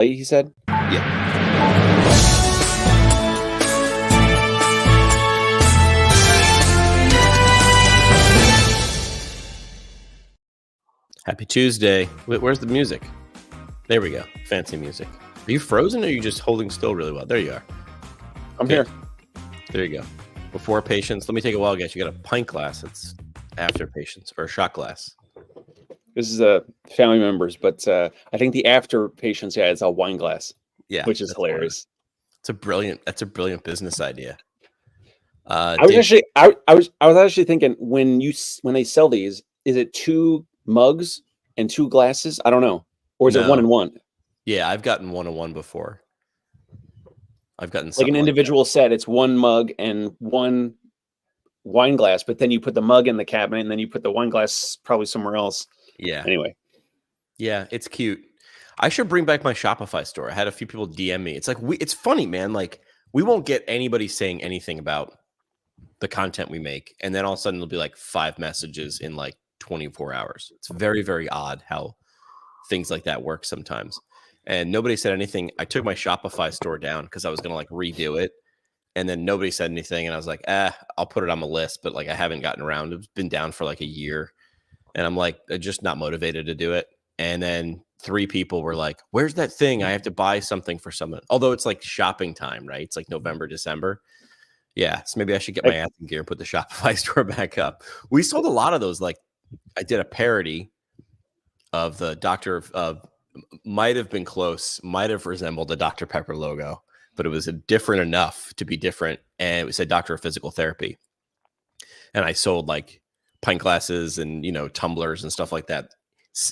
he said. Yeah. Happy Tuesday. Where's the music? There we go. Fancy music. Are you frozen or are you just holding still really well? There you are. I'm here. There you go. Before patience, let me take a wild guess. You got a pint glass. It's after patience, or a shot glass. This is family members, but I think the after patients, it's a wine glass. Yeah, which is hilarious. That's a brilliant business idea. I was actually thinking when they sell these, is it 2 mugs and 2 glasses? I don't know, or is it 1 and 1? Yeah, I've gotten 1 and 1 before. I've gotten like an individual set. It's 1 mug and 1 wine glass, but then you put the mug in the cabinet, and then you put the wine glass probably somewhere else. Yeah. Anyway. Yeah, it's cute. I should bring back my Shopify store. I had a few people DM me. It's like it's funny, man. Like we won't get anybody saying anything about the content we make, and then all of a sudden there'll be like 5 messages in like 24 hours. It's very, very odd how things like that work sometimes. And nobody said anything. I took my Shopify store down because I was gonna like redo it, and then nobody said anything. And I was like, I'll put it on my list, but like I haven't gotten around. It's been down for like a year, and I'm like just not motivated to do it. And then 3 people were like, where's that thing? I have to buy something for someone. Although it's like shopping time, right? It's like November, December. Yeah. So maybe I should get my ass in gear and put the Shopify store back up. We sold a lot of those. Like I did a parody of the Dr. Might have been close, might have resembled the Dr. Pepper logo, but it was different enough to be different. And it said Doctor of Physical Therapy. And I sold like pint glasses and, tumblers and stuff like that.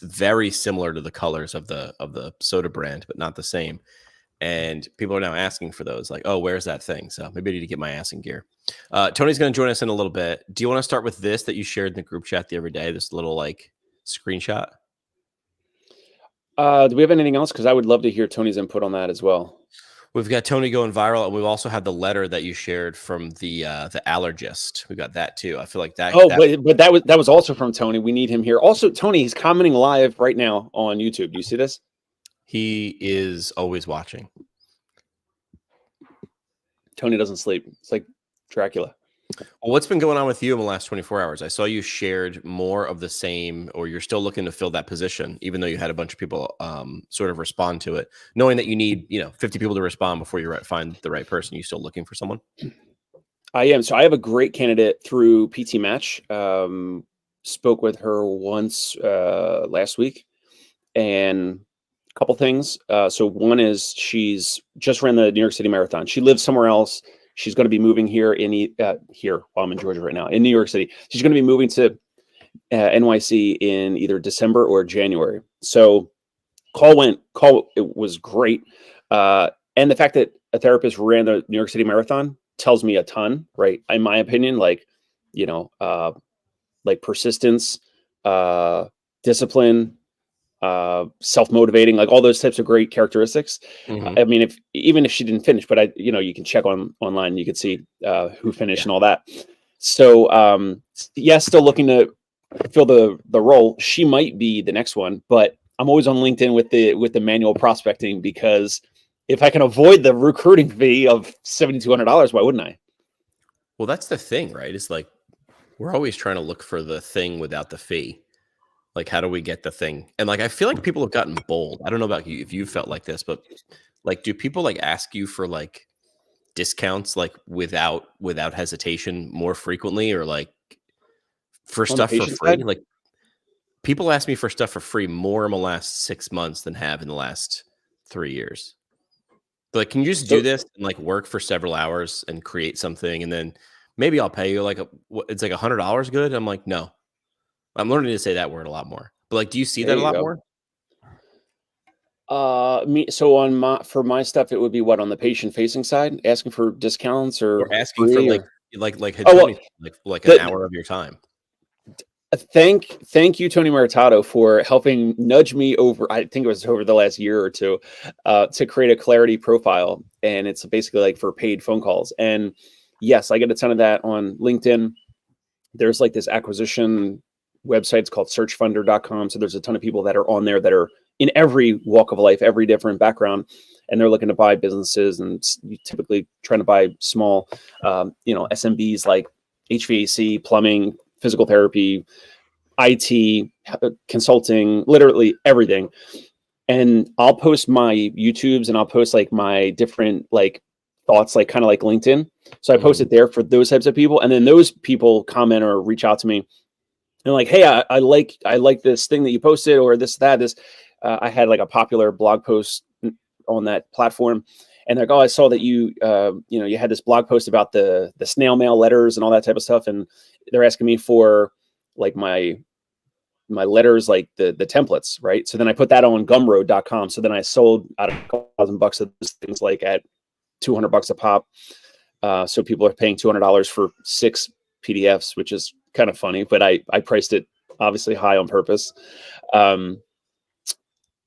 Very similar to the colors of the soda brand, but not the same. And people are now asking for those, like, oh, where's that thing? So maybe I need to get my ass in gear. Tony's going to join us in a little bit. Do you want to start with this that you shared in the group chat the other day? This little like screenshot. Do we have anything else? Because I would love to hear Tony's input on that as well. We've got Tony going viral, and we've also had the letter that you shared from the allergist. We got that too. I feel like that. Oh, but that was also from Tony. We need him here. Also, Tony, he's commenting live right now on YouTube. Do you see this? He is always watching. Tony doesn't sleep. It's like Dracula. Well, what's been going on with you in the last 24 hours? I saw you shared more of the same, or you're still looking to fill that position, even though you had a bunch of people sort of respond to it, knowing that you need 50 people to respond before you find the right person. You still looking for someone? I am. So I have a great candidate through PT Match. Spoke with her once last week, and a couple things. So one is she's just ran the New York City Marathon. She lives somewhere else. She's going to be moving here while I'm in Georgia right now, in New York City. She's going to be moving to NYC in either December or January. So it was great. And the fact that a therapist ran the New York City Marathon tells me a ton, right? In my opinion, like persistence, discipline, self-motivating, like all those types of great characteristics. Mm-hmm. I mean, even if she didn't finish, but you can check online, you can see who finished and all that. So still looking to fill the role. She might be the next one, but I'm always on LinkedIn with the manual prospecting, because if I can avoid the recruiting fee of $7,200, why wouldn't I? Well, that's the thing, right? It's like we're always trying to look for the thing without the fee. Like, how do we get the thing? And like, I feel like people have gotten bold. I don't know about you, if you felt like this, but like, do people like ask you for like discounts, like without hesitation more frequently, or like for stuff for free? Side? Like people ask me for stuff for free more in the last 6 months than have in the last 3 years. But like, can you just do this and like work for several hours and create something, and then maybe I'll pay you like it's like $100 good? I'm like, no. I'm learning to say that word a lot more. But like, do you see that a lot more? For my stuff, it would be what, on the patient facing side, asking for discounts or asking for like an hour of your time. Thank you, Tony Maritato, for helping nudge me over. I think it was over the last year or two to create a Clarity profile, and it's basically like for paid phone calls. And yes, I get a ton of that on LinkedIn. There's like this acquisition website. It's called searchfunder.com. So there's a ton of people that are on there that are in every walk of life, every different background, and they're looking to buy businesses, and typically trying to buy small, SMBs like HVAC, plumbing, physical therapy, IT, consulting, literally everything. And I'll post my YouTubes and I'll post like my different like thoughts, like kind of like LinkedIn. So I post it there for those types of people, and then those people comment or reach out to me and like, hey, I like this thing that you posted, or this. I had like a popular blog post on that platform, and they're like, oh, I saw that you had this blog post about the snail mail letters and all that type of stuff, and they're asking me for like my letters, like the templates, right? So then I put that on Gumroad.com. So then I sold out $1,000 of those things, like at $200 a pop. So people are paying $200 for 6 PDFs, which is kind of funny, but I priced it obviously high on purpose.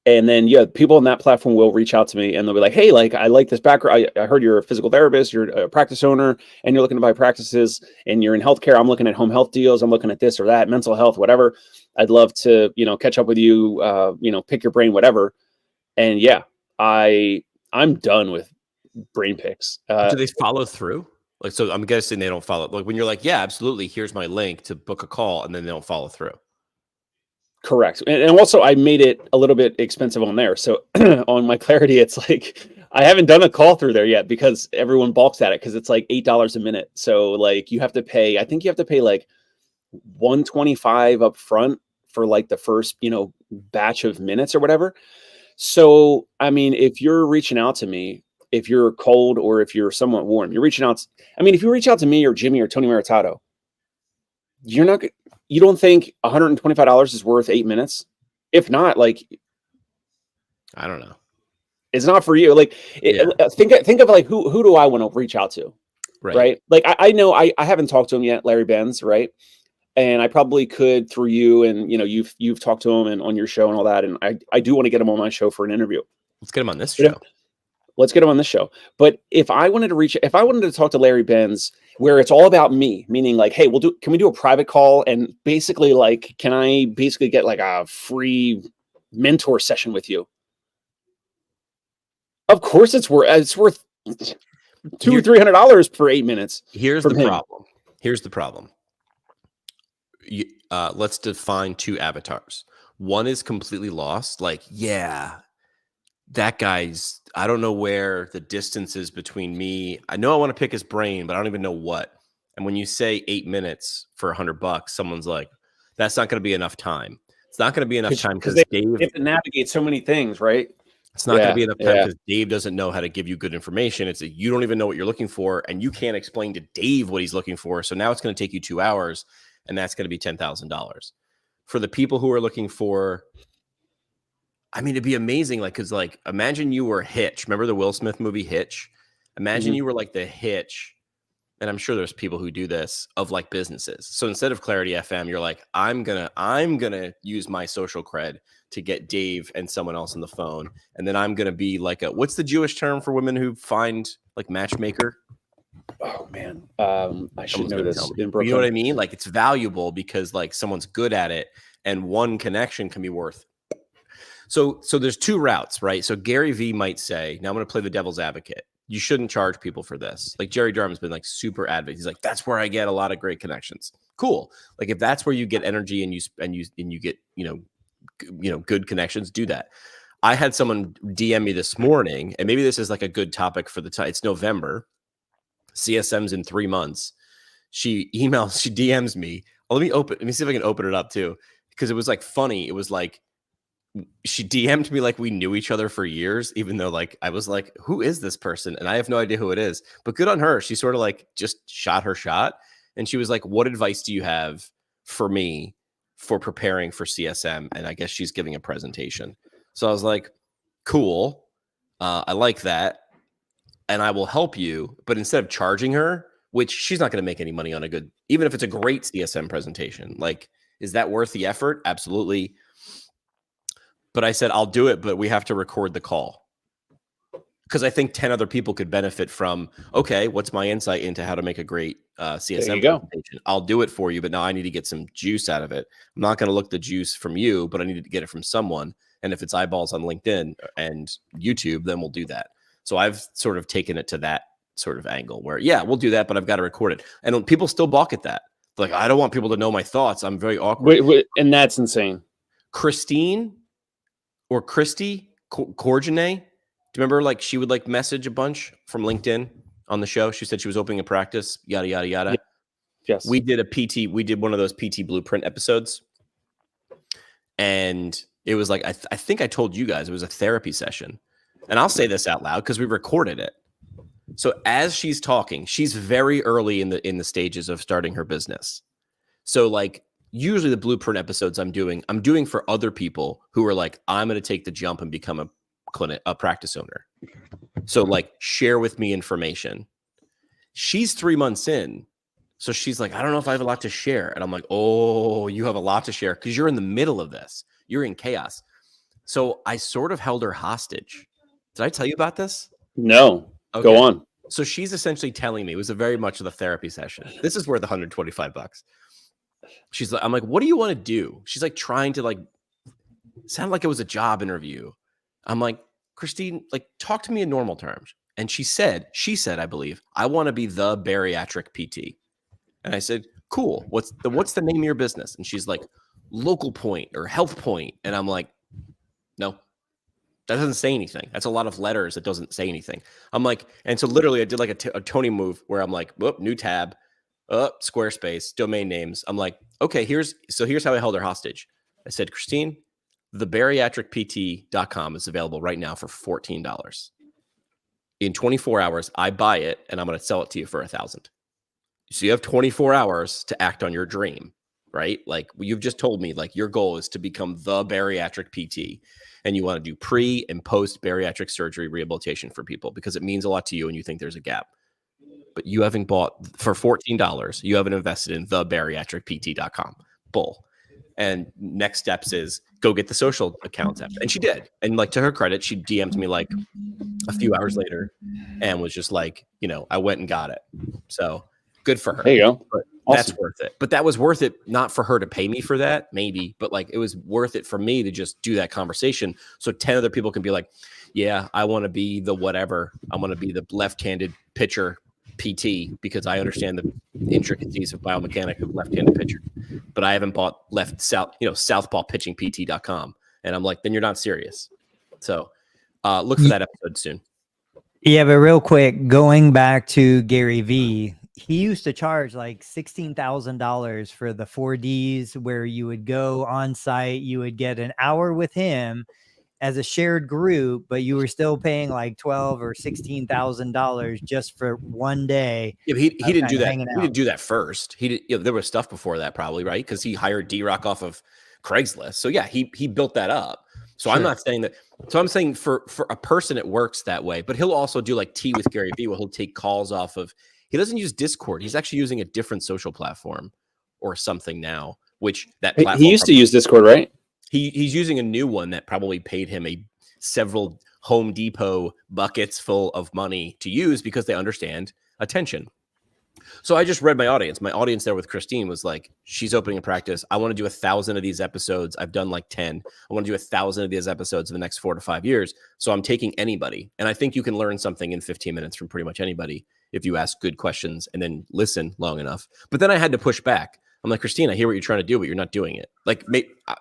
And then, people on that platform will reach out to me and they'll be like, hey, like, I like this background. I heard you're a physical therapist, you're a practice owner, and you're looking to buy practices, and you're in healthcare. I'm looking at home health deals. I'm looking at this or that, mental health, whatever. I'd love to, catch up with you, pick your brain, whatever. And I'm done with brain picks. Do they follow through? Like, so I'm guessing they don't follow. Like when you're like, yeah, absolutely, here's my link to book a call, and then they don't follow through. Correct. And also I made it a little bit expensive on there. So on my Clarity, it's like, I haven't done a call through there yet because everyone balks at it, because it's like $8 a minute. So like I think you have to pay like $125 up front for like the first, batch of minutes or whatever. So, I mean, if you're reaching out to me, if you're cold or if you're somewhat warm, you're reaching out. If you reach out to me or Jimmy or Tony Maritato, you don't think $125 is worth 8 minutes? If not, like, I don't know. It's not for you. Like, think of like, who do I want to reach out to? Right. Like, I know I haven't talked to him yet, Larry Benz. Right. And I probably could through you, and, you've talked to him and on your show and all that. And I do want to get him on my show for an interview. Let's get him on this show. Let's get him on this show. But if I wanted to talk to Larry Benz, where it's all about me, meaning like, hey, can we do a private call? And basically, like, can I basically get like a free mentor session with you? Of course it's worth $200 or $300 for 8 minutes. Here's the problem. Let's define two avatars. One is completely lost. Like, yeah, that guy's, I don't know where the distance is between me. I know I want to pick his brain, but I don't even know what. And when you say 8 minutes for $100, someone's like, that's not going to be enough time. It's not going to be enough time because Dave have to navigate so many things, right? It's not going to be enough time because Dave doesn't know how to give you good information. It's that you don't even know what you're looking for, and you can't explain to Dave what he's looking for. So now it's going to take you 2 hours, and that's going to be $10,000. For the people who are looking for, it'd be amazing. Like, cause like, imagine you were Hitch. Remember the Will Smith movie Hitch? Imagine you were like the Hitch. And I'm sure there's people who do this of like businesses. So instead of Clarity FM, you're like, I'm going to use my social cred to get Dave and someone else on the phone. And then I'm going to be like what's the Jewish term for women who find like matchmaker? Oh man. I should know this. You know what I mean? Like, it's valuable because like someone's good at it, and one connection can be worth. So there's two routes, right? So Gary V might say, now I'm going to play the devil's advocate. You shouldn't charge people for this. Like Jerry Durham's been like super advocate. He's like, that's where I get a lot of great connections. Cool. Like if that's where you get energy and you get, good connections, do that. I had someone DM me this morning, and maybe this is like a good topic for the time. It's November. CSM's in 3 months. She DMs me. Let me see if I can open it up too. Because it was like funny. It was like, she DM'd me like we knew each other for years, even though like I was like, who is this person? And I have no idea who it is, but good on her. She sort of like just shot her shot. And she was like, what advice do you have for me for preparing for CSM? And I guess she's giving a presentation. So I was like, cool. I like that. And I will help you. But instead of charging her, which she's not going to make any money on even if it's a great CSM presentation, like, is that worth the effort? Absolutely. But I said, I'll do it, but we have to record the call. Because I think 10 other people could benefit from, okay, what's my insight into how to make a great CSM presentation? I'll do it for you, but now I need to get some juice out of it. I'm not going to look the juice from you, but I need to get it from someone. And if it's eyeballs on LinkedIn and YouTube, then we'll do that. So I've sort of taken it to that sort of angle where, yeah, we'll do that, but I've got to record it. And people still balk at that. Like, I don't want people to know my thoughts. I'm very awkward. And that's insane. Christine or Christy Corgenay, do you remember, like, she would like message a bunch from LinkedIn on the show? She said she was opening a practice, yada, yada, yada. Yes. We did one of those PT Blueprint episodes. And it was like, I think I told you guys it was a therapy session. And I'll say this out loud because we recorded it. So as she's talking, she's very early in the stages of starting her business. So like usually the Blueprint episodes I'm doing for other people who are like, I'm going to take the jump and become a practice owner. So like, share with me information. She's 3 months in. So she's like, I don't know if I have a lot to share. And I'm like, oh, you have a lot to share because you're in the middle of this. You're in chaos. So I sort of held her hostage. Did I tell you about this? No. Okay. Go on. So she's essentially telling me, it was very much of the therapy session. This is worth $125. She's like, I'm like, what do you want to do? She's like trying to like sound like it was a job interview. I'm like, Christine, like talk to me in normal terms. And she said, I believe, I want to be the bariatric PT. And I said, cool. What's the name of your business? And she's like, Local Point or Health Point. And I'm like, no, that doesn't say anything. That's a lot of letters. That doesn't say anything. I'm like, and so literally I did like a Tony move where I'm like, whoop, new tab, Squarespace, domain names. I'm like, okay, here's how I held her hostage. I said, Christine, thebariatricpt.com is available right now for $14. In 24 hours, I buy it and I'm going to sell it to you for $1,000. So you have 24 hours to act on your dream, right? Like you've just told me, like your goal is to become the bariatric PT and you want to do pre and post bariatric surgery rehabilitation for people because it means a lot to you and you think there's a gap. But you haven't bought for $14. You haven't invested in thebariatricpt.com. Bull. And next steps is go get the social accounts app. And she did. And like to her credit, she DM'd me like a few hours later and was just like, I went and got it. So good for her. There you go. But that's worth it. But that was worth it, not for her to pay me for that, maybe, but like it was worth it for me to just do that conversation. So 10 other people can be like, yeah, I want to be the whatever. I want to be the left-handed pitcher PT because I understand the intricacies of biomechanics of left-handed pitcher, but I haven't bought southpaw pitching PT.com. And I'm like, then you're not serious. So look for that episode soon. Yeah, but real quick, going back to Gary Vee, he used to charge like $16,000 for the 4Ds where you would go on site, you would get an hour with him as a shared group, but you were still paying like $12,000 or $16,000 just for one day. Yeah, but he didn't do that. He didn't do that first. He did. There was stuff before that probably, right? Because he hired D-Rock off of Craigslist. So yeah, he built that up. So sure. I'm not saying that. So I'm saying for a person, it works that way. But he'll also do like Tea with Gary Vee, where he'll take calls off of. He doesn't use Discord. He's actually using a different social platform or something now. Which that platform he used to use Discord, right? He's using a new one that probably paid him several Home Depot buckets full of money to use because they understand attention. So I just read my audience. My audience there with Christine was like, she's opening a practice. I want to do 1,000 of these episodes. I've done like 10. I want to do 1,000 of these episodes in the next 4 to 5 years. So I'm taking anybody. And I think you can learn something in 15 minutes from pretty much anybody if you ask good questions and then listen long enough. But then I had to push back. I'm like, Christine, I hear what you're trying to do, but you're not doing it. Like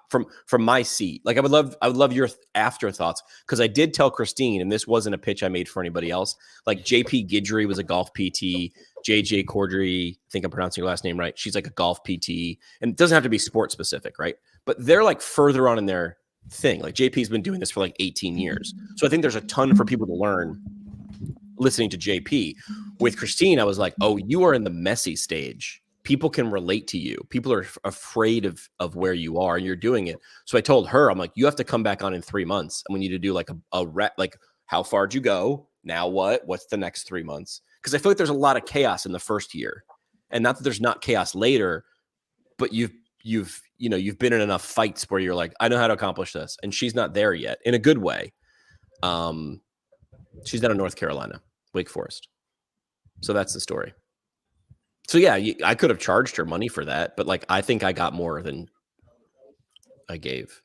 from my seat, like I would love your afterthoughts because I did tell Christine, and this wasn't a pitch I made for anybody else. Like JP Guidry was a golf PT, JJ Cordry, I think I'm pronouncing her last name right. She's like a golf PT, and it doesn't have to be sport specific, right? But they're like further on in their thing. Like JP's been doing this for like 18 years, so I think there's a ton for people to learn listening to JP. With Christine, I was like, oh, you are in the messy stage. People can relate to you. People are afraid of where you are and you're doing it. So I told her, I'm like, you have to come back on in 3 months. And we need to do like a rep, like how far'd you go? Now what? What's the next 3 months? Because I feel like there's a lot of chaos in the first year. And not that there's not chaos later, but you've been in enough fights where you're like, I know how to accomplish this. And she's not there yet in a good way. She's down in North Carolina, Wake Forest. So that's the story. So yeah, I could have charged her money for that, but like I think I got more than I gave.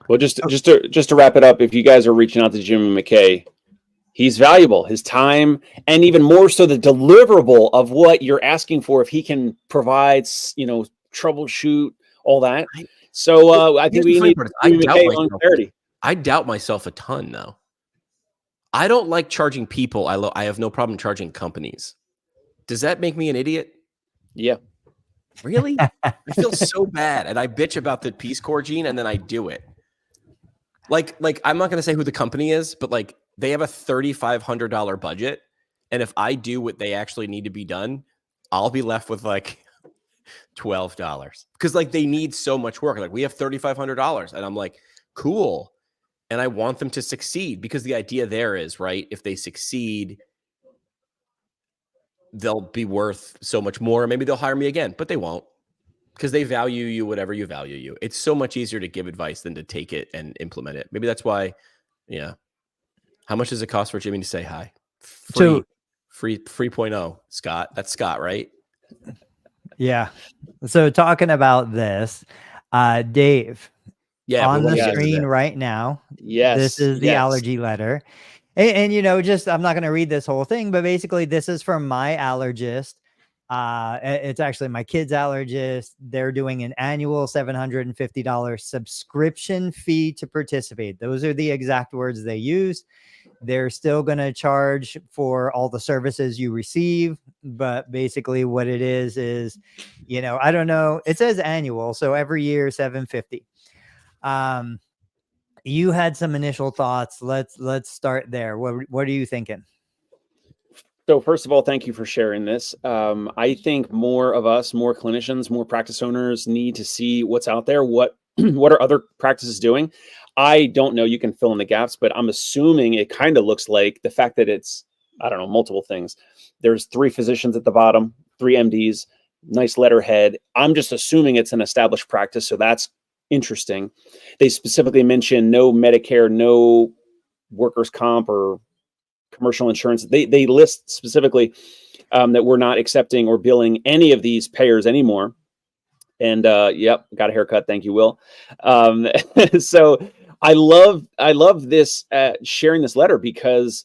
Well, just to wrap it up, if you guys are reaching out to Jimmy McKay, he's valuable. His time, and even more so, the deliverable of what you're asking for. If he can provide, troubleshoot all that. So I think we need Jimmy McKay on clarity. I doubt myself a ton, though. I don't like charging people. I have no problem charging companies. Does that make me an idiot? Yeah. Really? I feel so bad, and I bitch about the Peace Corps, Gene, and then I do it. Like I'm not going to say who the company is, but like they have a $3,500 budget, and if I do what they actually need to be done, I'll be left with like $12 because like they need so much work. Like we have $3,500, and I'm like, cool, and I want them to succeed because the idea there is right. If they succeed, they'll be worth so much more. Maybe they'll hire me again, but they won't. Because they value you, whatever you value you. It's so much easier to give advice than to take it and implement it. Maybe that's why, yeah. How much does it cost for Jimmy to say hi? Free 3.0, Scott. That's Scott, right? Yeah. So talking about this, Dave, on the screen right now, this is the allergy letter. And just, I'm not going to read this whole thing, but basically this is from my allergist. It's actually my kid's allergist. They're doing an annual $750 subscription fee to participate. Those are the exact words they used. They're still going to charge for all the services you receive, but basically what it is, I don't know. It says annual, so every year $750. You had some initial thoughts. Let's start there. What are you thinking? So first of all, thank you for sharing this. I think more of us, more clinicians, more practice owners need to see what's out there. What are other practices doing? I don't know. You can fill in the gaps, but I'm assuming it kind of looks like the fact that it's, I don't know, multiple things. There's 3 physicians at the bottom, 3 MDs, nice letterhead. I'm just assuming it's an established practice. So that's interesting. They specifically mention no Medicare, no workers' comp or commercial insurance. They list specifically that we're not accepting or billing any of these payers anymore. And yep, got a haircut. Thank you, Will. So I love this sharing this letter because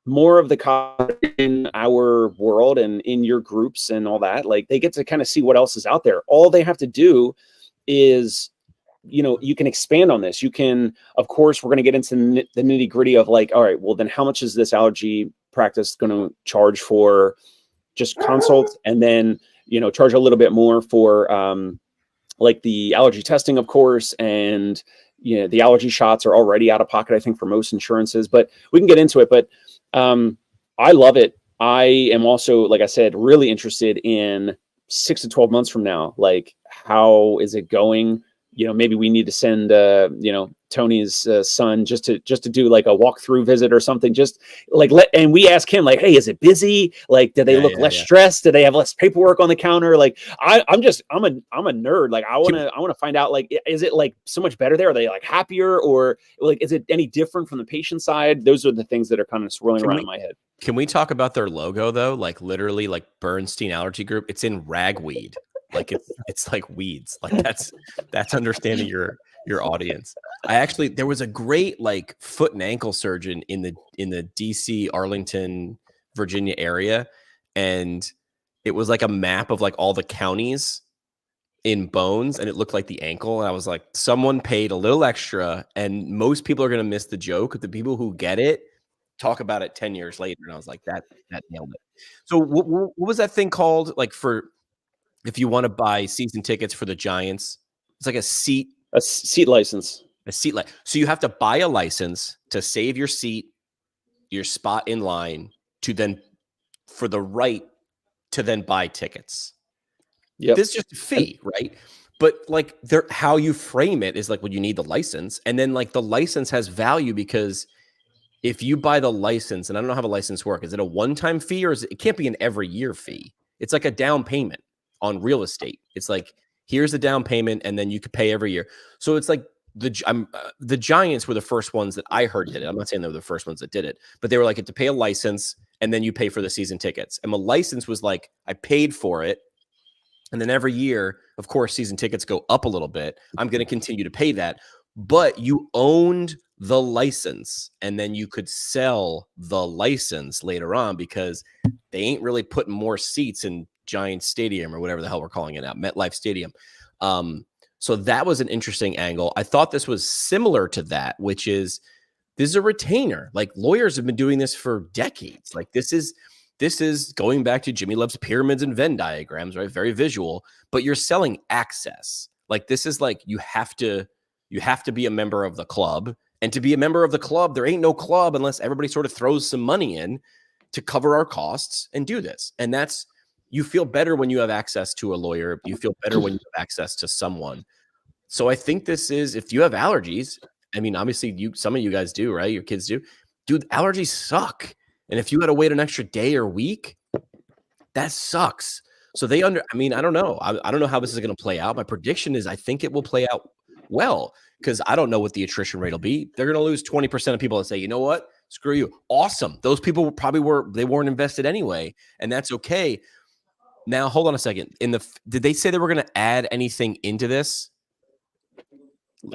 more of the in our world and in your groups and all that, like they get to kind of see what else is out there. All they have to do is, you can expand on this. You can, of course, we're going to get into the nitty gritty of like, all right, well then how much is this allergy practice going to charge for just consults, and then, charge a little bit more for like the allergy testing, of course. And, the allergy shots are already out of pocket, I think, for most insurances, but we can get into it. But I love it. I am also, like I said, really interested in 6 to 12 months from now. Like, how is it going? Maybe we need to send, Tony's son just to do like a walkthrough visit or something. Just like and we ask him like, hey, is it busy? Like, do they look less stressed? Do they have less paperwork on the counter? Like, I'm a nerd. Like, I want to find out, like, is it like so much better there? Are they like happier, or like, is it any different from the patient side? Those are the things that are kind of swirling around in my head. Can we talk about their logo though? Like literally like Bernstein Allergy Group. It's in ragweed. Like it's like weeds. Like that's understanding your audience. There was a great like foot and ankle surgeon in the DC, Arlington, Virginia area, and it was like a map of like all the counties in bones, and it looked like the ankle. And I was like, someone paid a little extra, and most people are gonna miss the joke. The people who get it talk about it 10 years later, and I was like, that nailed it. So what was that thing called? Like for if you want to buy season tickets for the Giants, it's like a seat license. So you have to buy a license to save your seat, your spot in line, to then for the right to then buy tickets. Yeah, this is just a fee, right? But like how you frame it is like, well, you need the license, and then like the license has value because if you buy the license, and I don't know how the license works, is it a one-time fee or it can't be an every year fee? It's like a down payment on real estate. It's like, here's the down payment, and then you could pay every year. So it's like the Giants were the first ones that I heard did it. I'm not saying they were the first ones that did it, but they were like, to pay a license, and then you pay for the season tickets. And the license was like, I paid for it, and then every year, of course, season tickets go up a little bit. I'm going to continue to pay that. but you owned the license, and then you could sell the license later on because they ain't really putting more seats in Giant Stadium or whatever the hell we're calling it now, MetLife Stadium. So that was an interesting angle. I thought this was similar to that, which is this is a retainer. Like lawyers have been doing this for decades. Like this is going back to Jimmy loves pyramids and Venn diagrams, right? Very visual, but you're selling access. Like this is like you have to be a member of the club. And to be a member of the club, there ain't no club unless everybody sort of throws some money in to cover our costs and do this. And that's, you feel better when you have access to a lawyer. You feel better when you have access to someone. So I think this is, if you have allergies, I mean, obviously some of you guys do, right? Your kids do. Dude, allergies suck. And if you got to wait an extra day or week, that sucks. So I mean, I don't know. I don't know how this is going to play out. My prediction is I think it will play out well because I don't know what the attrition rate will be. They're going to lose 20% of people that say, you know what? Screw you. Awesome. Those people they weren't invested anyway. And that's okay. Now, hold on a second. Did they say they were going to add anything into this?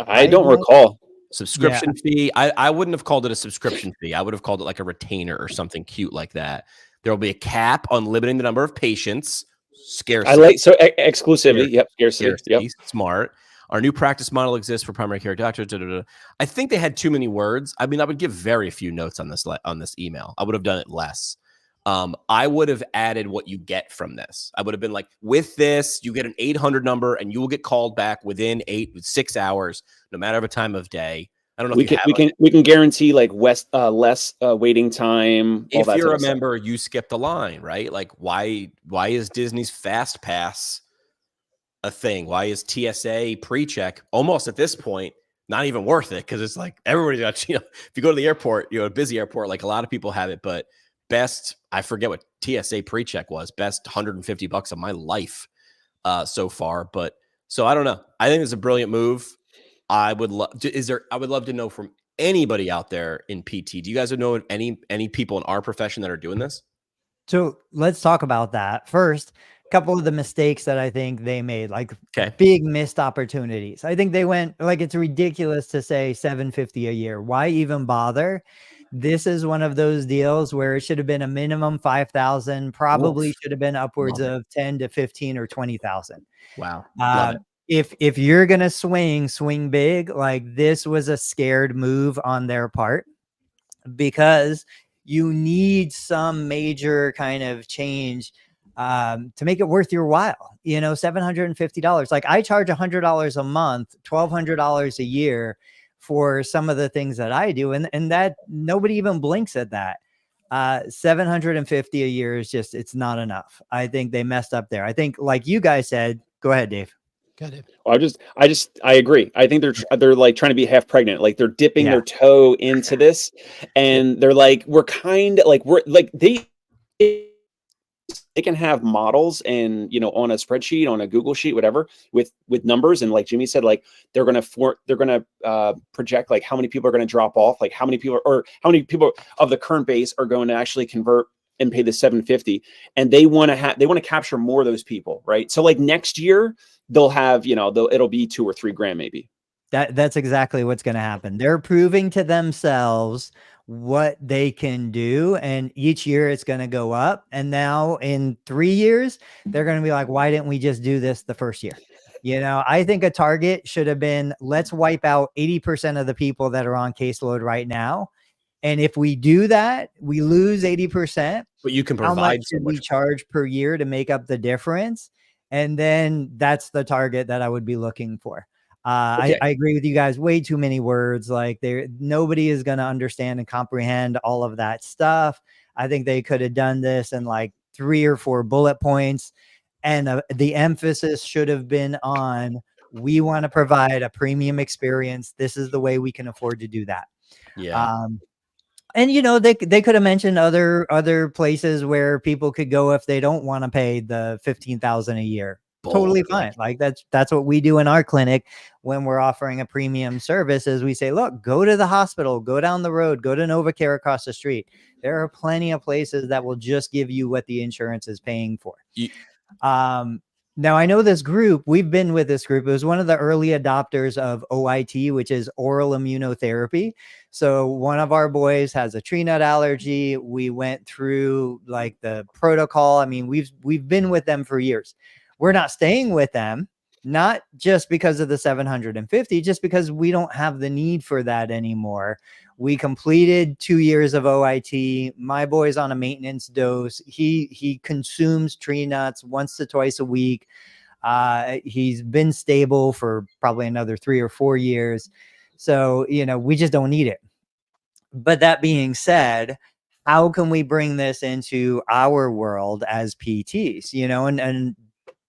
I don't recall. Subscription fee. I wouldn't have called it a subscription fee. I would have called it like a retainer or something cute like that. There will be a cap on limiting the number of patients. Scarcity. I like exclusivity. Yep. Scarcity. Yep. Smart. Our new practice model exists for primary care doctors. I think they had too many words. I mean, I would give very few notes on this email. I would have done it less. I would have added what you get from this. I would have been like, with this, you get an 800 number and you will get called back within 6 hours, no matter the time of day. I don't know. We can guarantee like less waiting time. If you're a member, you skip the line, right? Like why is Disney's Fast Pass a thing? Why is TSA pre-check almost at this point not even worth it? Because it's like everybody's got, if you go to the airport, a busy airport, like a lot of people have it, but best, I forget what TSA pre-check was, best $150 of my life so far. But so I don't know. I think it's a brilliant move. I would love to know from anybody out there in PT. Do you guys know any people in our profession that are doing this? So let's talk about that first. A couple of the mistakes that I think they made, like big missed opportunities. I think they went like, it's ridiculous to say $750 a year. Why even bother? This is one of those deals where it should have been a minimum 5,000, probably should have been upwards of 10 to 15 or 20,000. Wow. If you're going to swing big, like this was a scared move on their part because you need some major kind of change to make it worth your while. $750. Like I charge $100 a month, $1,200 a year for some of the things that I do. And that nobody even blinks at that. $750 a year is just, it's not enough. I think they messed up there. I think like you guys said, go ahead, Dave. Well, I agree. I think they're like trying to be half pregnant. Like they're dipping their toe into this and they're like, they can have models and, on a spreadsheet, on a Google sheet, whatever, with numbers. And like Jimmy said, like they're going to project like how many people are going to drop off, like how many people of the current base are going to actually convert and pay the $750. And they want to capture more of those people. Right. So like next year they'll have, it'll be $2 or $3 grand, maybe. That's exactly what's going to happen. They're proving to themselves what they can do. And each year it's going to go up. And now in 3 years, they're going to be like, why didn't we just do this the first year? I think a target should have been, let's wipe out 80% of the people that are on caseload right now. And if we do that, we lose 80%. But you can provide how much should we charge per year to make up the difference? And then that's the target that I would be looking for. I agree with you guys. Way too many words. Like nobody is going to understand and comprehend all of that stuff. I think they could have done this in like 3 or 4 bullet points. And the emphasis should have been on, we want to provide a premium experience. This is the way we can afford to do that. Yeah. And they could have mentioned other places where people could go if they don't want to pay the $15,000 a year. Totally fine. Like that's what we do in our clinic when we're offering a premium service is we say, look, go to the hospital, go down the road, go to NovaCare across the street. There are plenty of places that will just give you what the insurance is paying for. Now, I know this group, we've been with this group. It was one of the early adopters of OIT, which is oral immunotherapy. So one of our boys has a tree nut allergy. We went through like the protocol. I mean, we've been with them for years. We're not staying with them, not just because of the 750, just because we don't have the need for that anymore. We completed 2 years of OIT. My boy's on a maintenance dose. He consumes tree nuts once to twice a week. He's been stable for probably another 3 or 4 years. So, we just don't need it. But that being said, how can we bring this into our world as PTs, and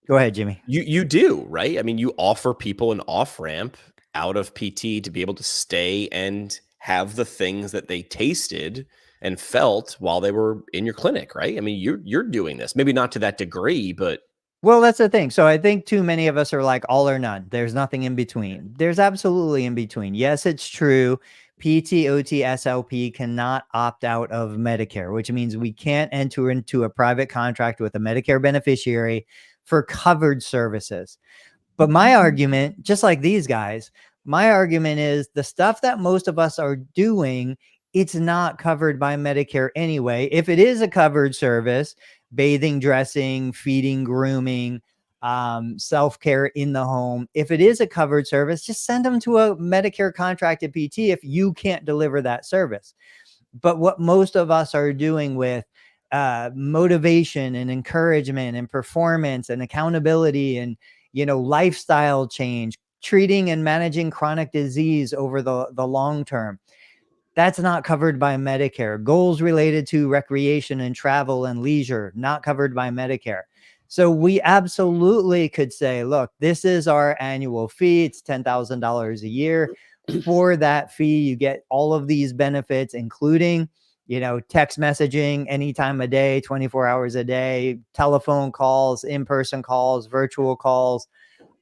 go ahead, Jimmy. You do, right? I mean, you offer people an off-ramp out of PT to be able to stay and have the things that they tasted and felt while they were in your clinic, right? I mean, you're doing this, maybe not to that degree, but well, that's the thing. So I think too many of us are like all or none. There's nothing in between. There's absolutely in between. Yes, it's true. PT, OT, SLP cannot opt out of Medicare, which means we can't enter into a private contract with a Medicare beneficiary for covered services. But my argument, just like these guys, my argument is the stuff that most of us are doing, it's not covered by Medicare anyway. If it is a covered service, bathing, dressing, feeding, grooming, self-care in the home, if it is a covered service, just send them to a Medicare contracted PT if you can't deliver that service. But what most of us are doing with motivation and encouragement and performance and accountability and lifestyle change, treating and managing chronic disease over the long term, that's not covered by Medicare. Goals related to recreation and travel and leisure, not covered by Medicare. So we absolutely could say, look, this is our annual fee. It's $10,000 a year. For that fee, you get all of these benefits, including, text messaging any time of day, 24 hours a day, telephone calls, in-person calls, virtual calls,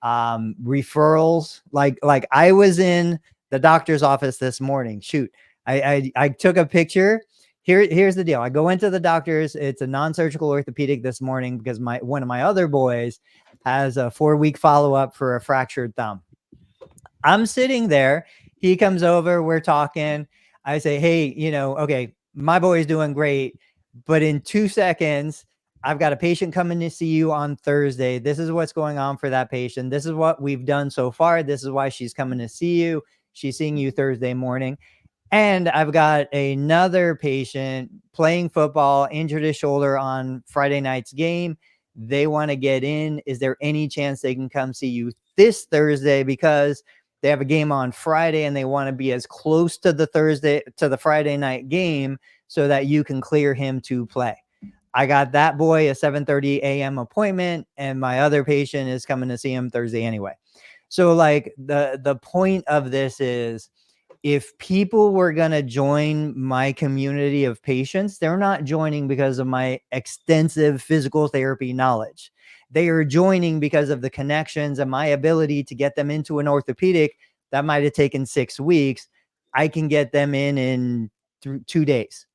referrals. Like I was in the doctor's office this morning. Shoot. I took a picture. Here's the deal. I go into the doctor's. It's a non-surgical orthopedic this morning because one of my other boys has a 4-week follow-up for a fractured thumb. I'm sitting there. He comes over. We're talking. I say, hey, okay, my boy's doing great, but in 2 seconds, I've got a patient coming to see you on Thursday. This is what's going on for that patient. This is what we've done so far. This is why she's coming to see you. She's seeing you Thursday morning. And I've got another patient playing football, injured his shoulder on Friday night's game. They want to get in. Is there any chance they can come see you this Thursday because they have a game on Friday and they want to be as close to the Friday night game so that you can clear him to play? I got that boy a 7:30 a.m. appointment, and my other patient is coming to see him Thursday anyway. So like the point of this is, if people were going to join my community of patients, they're not joining because of my extensive physical therapy knowledge. They are joining because of the connections and my ability to get them into an orthopedic that might have taken 6 weeks. I can get them in 2 days.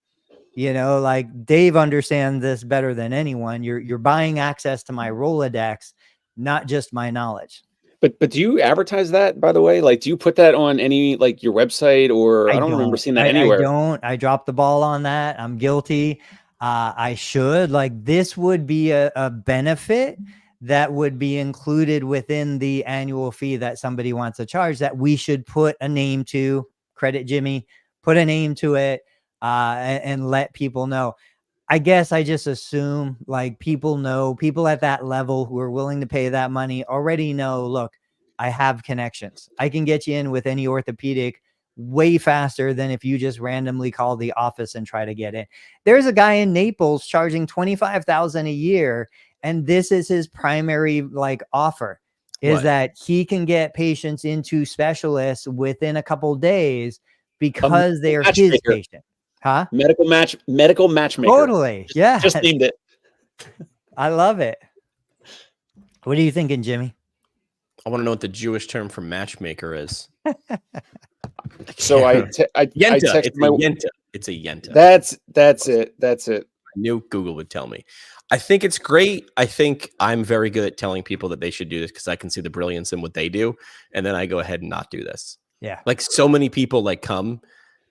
Like Dave understands this better than anyone. You're buying access to my Rolodex, not just my knowledge. But do you advertise that, by the way? Like, do you put that on any, like, your website, or I don't remember seeing that anywhere. I don't. I dropped the ball on that. I'm guilty. I should. Like, this would be a benefit that would be included within the annual fee that somebody wants to charge, that we should put a name to. Credit Jimmy, put a name to it, and let people know. I guess I just assume like people at that level who are willing to pay that money already know, look, I have connections. I can get you in with any orthopedic way faster than if you just randomly call the office and try to get in. There's a guy in Naples charging $25,000 a year, and this is his primary like offer, is that he can get patients into specialists within a couple days because they are his patient. Huh? Medical matchmaker. Totally. Yeah. Just named it. I love it. What are you thinking, Jimmy? I want to know what the Jewish term for matchmaker is. So I Yenta. text It's a yenta. It's a yenta. That's it. knew Google would tell me. I think it's great. I think I'm very good at telling people that they should do this because I can see the brilliance in what they do. And then I go ahead and not do this. Yeah. Like so many people like come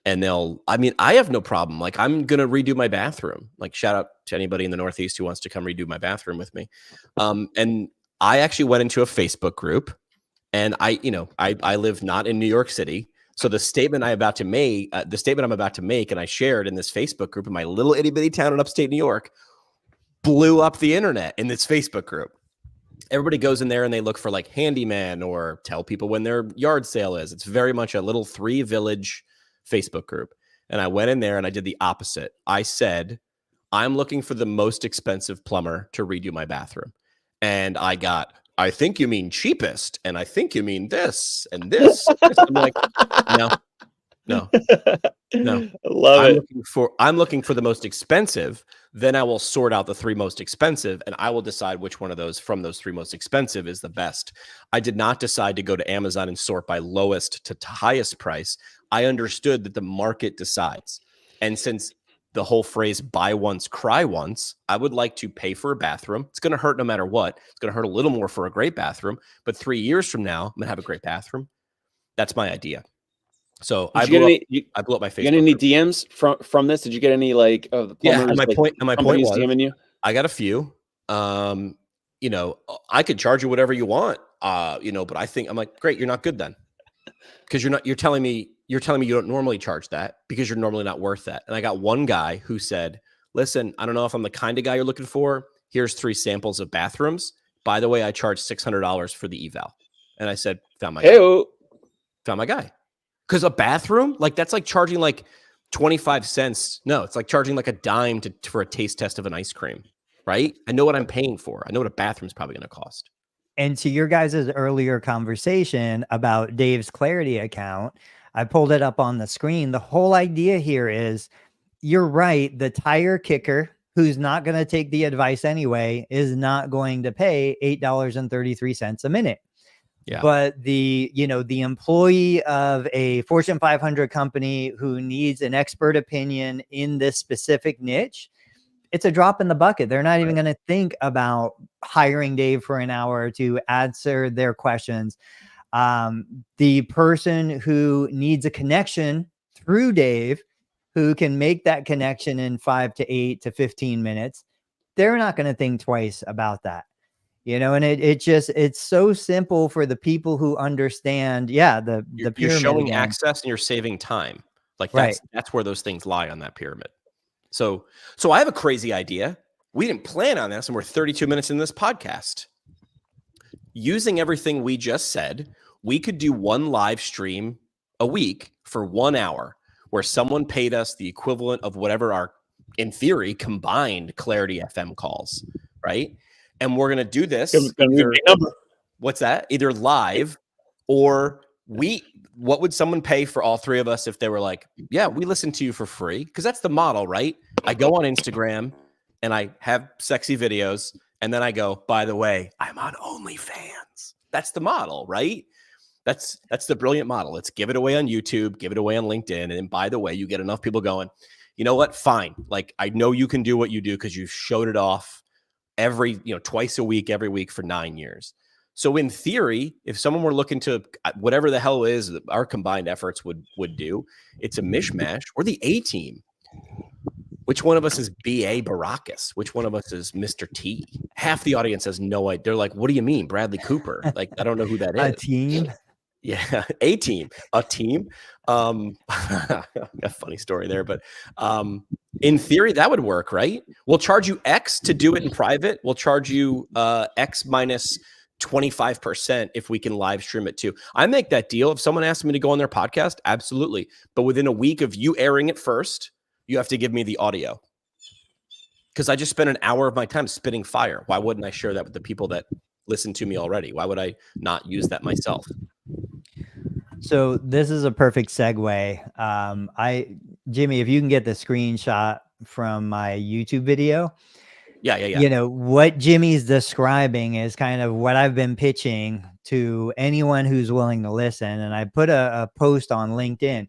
and I have no problem. Like I'm going to redo my bathroom. Like shout out to anybody in the Northeast who wants to come redo my bathroom with me. And I actually went into a Facebook group and I live not in New York City. So the statement I'm about to make, and I shared in this Facebook group in my little itty bitty town in upstate New York, blew up the internet in this Facebook group. Everybody goes in there and they look for like handyman or tell people when their yard sale is. It's very much a little 3-village Facebook group. And I went in there and I did the opposite. I said, I'm looking for the most expensive plumber to redo my bathroom. And I got, I think you mean cheapest. And I think you mean this and this. I'm like, no. I love it. I'm looking for the most expensive. Then I will sort out the 3 most expensive and I will decide which one of those from those 3 most expensive is the best. I did not decide to go to Amazon and sort by lowest to highest price. I understood that the market decides. And since the whole phrase buy once, cry once, I would like to pay for a bathroom. It's going to hurt no matter what. It's going to hurt a little more for a great bathroom. But 3 years from now, I'm going to have a great bathroom. That's my idea. So I blew up my Facebook. You got any DMs from this? Did you get any like the plumbers? My point was DMing you? I got a few. I could charge you whatever you want. But I think I'm like, great, you're not good then. Because you're telling me you don't normally charge that because you're normally not worth that. And I got one guy who said, listen, I don't know if I'm the kind of guy you're looking for. Here's 3 samples of bathrooms. By the way, I charge $600 for the eval. And I said, found my guy. Because a bathroom, like that's like charging like 25 cents. No, it's like charging like a dime for a taste test of an ice cream, right? I know what I'm paying for. I know what a bathroom's probably going to cost. And to your guys' earlier conversation about Dave's Clarity account, I pulled it up on the screen. The whole idea here is, you're right. The tire kicker, who's not going to take the advice anyway, is not going to pay $8.33 a minute. Yeah. But the employee of a Fortune 500 company who needs an expert opinion in this specific niche, it's a drop in the bucket. They're not even going to think about hiring Dave for an hour to answer their questions. The person who needs a connection through Dave, who can make that connection in 5 to 8 to 15 minutes, they're not going to think twice about that. And it's so simple for the people who understand. Yeah. The pyramid, you're showing access and you're saving time. Like that's where those things lie on that pyramid. So I have a crazy idea. We didn't plan on this and we're 32 minutes in this podcast. Using everything we just said, we could do one live stream a week for 1 hour where someone paid us the equivalent of whatever our, in theory, combined Clarity FM calls, right? And we're going to do this. What's that? Either live or what would someone pay for all 3 of us if they were like, yeah, we listen to you for free? Because that's the model, right? I go on Instagram and I have sexy videos. And then I go, by the way, I'm on OnlyFans. That's the model, right? That's the brilliant model. Let's give it away on YouTube, give it away on LinkedIn. And then by the way, you get enough people going, you know what? Fine. Like, I know you can do what you do because you've showed it off twice a week, every week for 9 years. So in theory, if someone were looking to whatever the hell it is that our combined efforts would do, it's a mishmash. We're the A team. Which one of us is B.A. Baracus? Which one of us is Mr. T? Half the audience has no idea. They're like, what do you mean? Bradley Cooper? Like, I don't know who that is. A team? Yeah, a team. A team. A funny story there, but in theory, that would work, right? We'll charge you X to do it in private. We'll charge you X minus 25% if we can live stream it too. I make that deal. If someone asks me to go on their podcast, absolutely. But within a week of you airing it first, you have to give me the audio. Because I just spent an hour of my time spitting fire. Why wouldn't I share that with the people that listen to me already? Why would I not use that myself? So this is a perfect segue. Jimmy, if you can get the screenshot from my YouTube video. Yeah. What Jimmy's describing is kind of what I've been pitching to anyone who's willing to listen. And I put a post on LinkedIn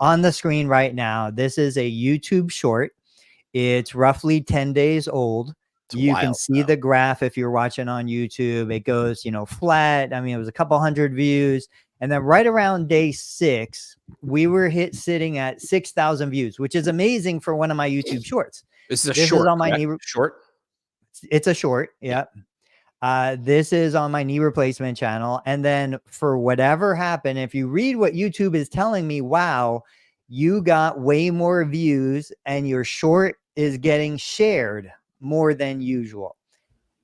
on the screen right now. This is a YouTube short. It's roughly 10 days old. It's You can wild, see though. the graph if you're watching on YouTube. It goes, flat. I mean, it was a couple hundred views. And then right around day 6, we were sitting at 6,000 views, which is amazing for one of my YouTube shorts. This is a This is short, on my correct? knee. Short? It's a short. Yep. This is on my knee replacement channel. And then for whatever happened, if you read what YouTube is telling me, wow, you got way more views and your short is getting shared more than usual.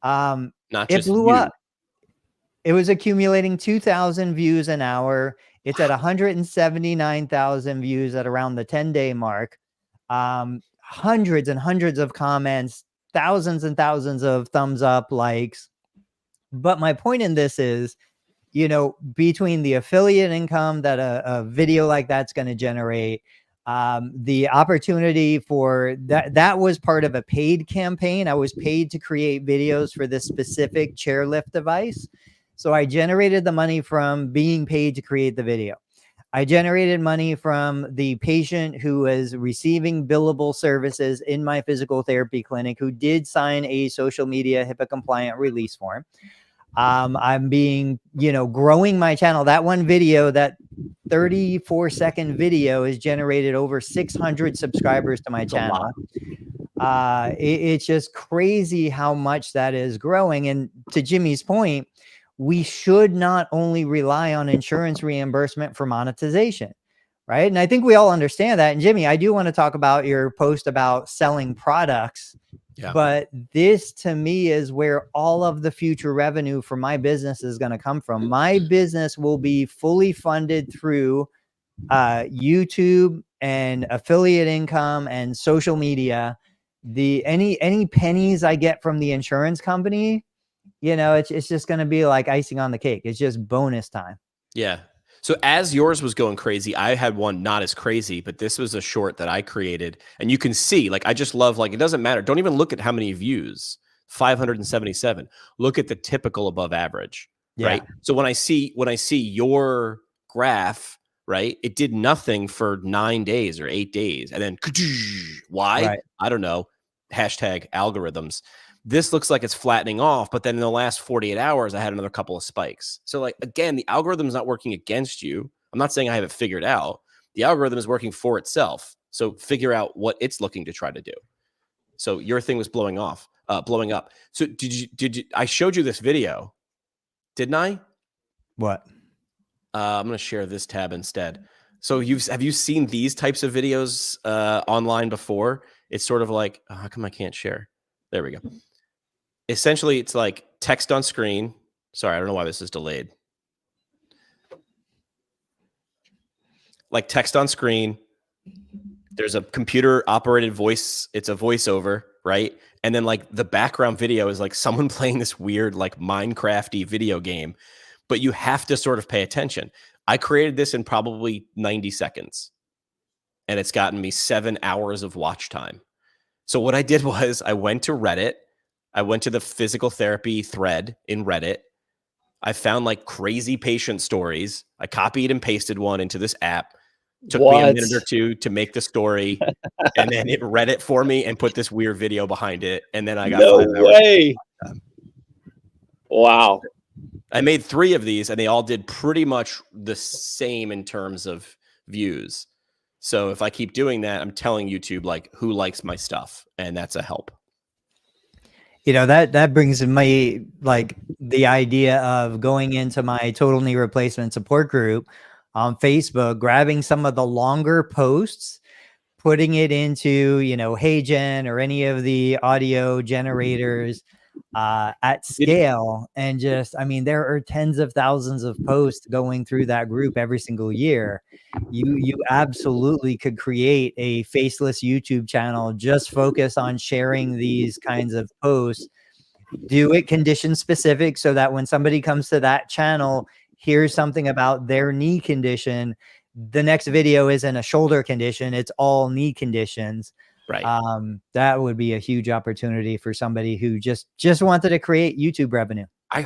Not It just blew you. up. It was accumulating 2,000 views an hour. It's at 179,000 views at around the 10-day mark. Hundreds and hundreds of comments, thousands and thousands of thumbs up, likes. But my point in this is, between the affiliate income that a video like that's going to generate, the opportunity for that was part of a paid campaign. I was paid to create videos for this specific chairlift device. So I generated the money from being paid to create the video. I generated money from the patient who was receiving billable services in my physical therapy clinic, who did sign a social media HIPAA compliant release form. I'm being, growing my channel. That one video, that 34-second video, has generated over 600 subscribers to my channel. It's just crazy how much that is growing. And to Jimmy's point, we should not only rely on insurance reimbursement for monetization, right? And I think we all understand that. And Jimmy, I do want to talk about your post about selling products. Yeah. But this, to me, is where all of the future revenue for my business is going to come from. My business will be fully funded through YouTube and affiliate income and social media. Any pennies I get from the insurance company, it's just going to be like icing on the cake. It's just bonus time. Yeah. So as yours was going crazy, I had one not as crazy, but this was a short that I created. And you can see, I just love, it doesn't matter. Don't even look at how many views, 577. Look at the typical above average, right? So when I see your graph, right, it did nothing for 9 days or 8 days. And then why? Right. I don't know. Hashtag algorithms. This looks like it's flattening off, but then in the last 48 hours, I had another couple of spikes. So again, the algorithm is not working against you. I'm not saying I have it figured out. The algorithm is working for itself. So figure out what it's looking to try to do. So your thing was blowing up. So did you, I showed you this video, didn't I? What? I'm going to share this tab instead. So have you seen these types of videos online before? It's sort of like, how come I can't share? There we go. Essentially, it's like text on screen. Sorry, I don't know why this is delayed. Like text on screen. There's a computer operated voice. It's a voiceover, right? And then the background video is someone playing this weird Minecraft-y video game, but you have to sort of pay attention. I created this in probably 90 seconds, and it's gotten me 7 hours of watch time. So what I did was I went to Reddit. I went to the physical therapy thread in Reddit. I found crazy patient stories. I copied and pasted one into this app. Took me a minute or two to make the story, and then it read it for me and put this weird video behind it. And then I got no way. Wow. I made 3 of these, and they all did pretty much the same in terms of views. So if I keep doing that, I'm telling YouTube who likes my stuff, and that's a help. That brings me the idea of going into my total knee replacement support group on Facebook, grabbing some of the longer posts, putting it into, HeyGen or any of the audio generators at scale. And just, there are tens of thousands of posts going through that group every single year. You absolutely could create a faceless YouTube channel, just focus on sharing these kinds of posts, do it condition specific so that when somebody comes to that channel, hears something about their knee condition, the next video isn't a shoulder condition, it's all knee conditions. Right. That would be a huge opportunity for somebody who just wanted to create YouTube revenue. I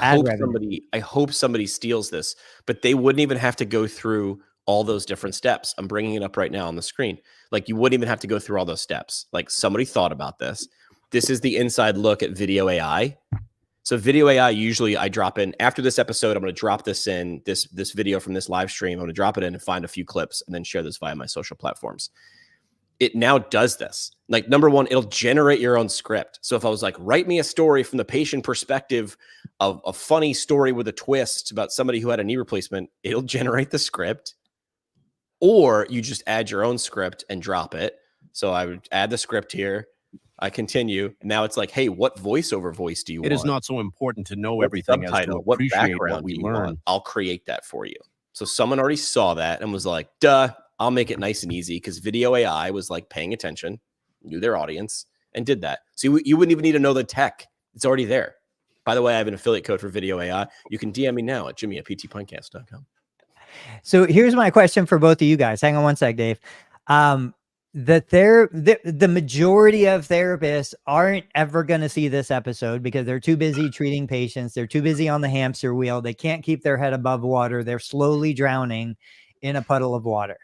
hope somebody steals this, but they wouldn't even have to go through all those different steps. I'm bringing it up right now on the screen. Like, you wouldn't even have to go through all those steps. Like, somebody thought about this. This is the inside look at Video AI. So Video AI, usually I drop in after this episode. I'm going to drop this in this video from this live stream. I'm going to drop it in and find a few clips and then share this via my social platforms. It now does this. Like, number one, it'll generate your own script. So if I was like, write me a story from the patient perspective of a funny story with a twist about somebody who had a knee replacement, it'll generate the script. Or you just add your own script and drop it. So I would add the script here. I continue. And now it's like, hey, what voiceover voice do you want? It is not so important to know What everything as to subtitle, what appreciate background what we do you learn. want? I'll create that for you. So someone already saw that and was like, duh, I'll make it nice and easy, because Video AI was like paying attention, knew their audience, and did that. So you wouldn't even need to know the tech. It's already there. By the way, I have an affiliate code for Video AI. You can DM me now at jimmy@ptpodcast.com. So here's my question for both of you guys. Hang on one sec, Dave. The majority of therapists aren't ever going to see this episode because they're too busy treating patients. They're too busy on the hamster wheel. They can't keep their head above water. They're slowly drowning in a puddle of water.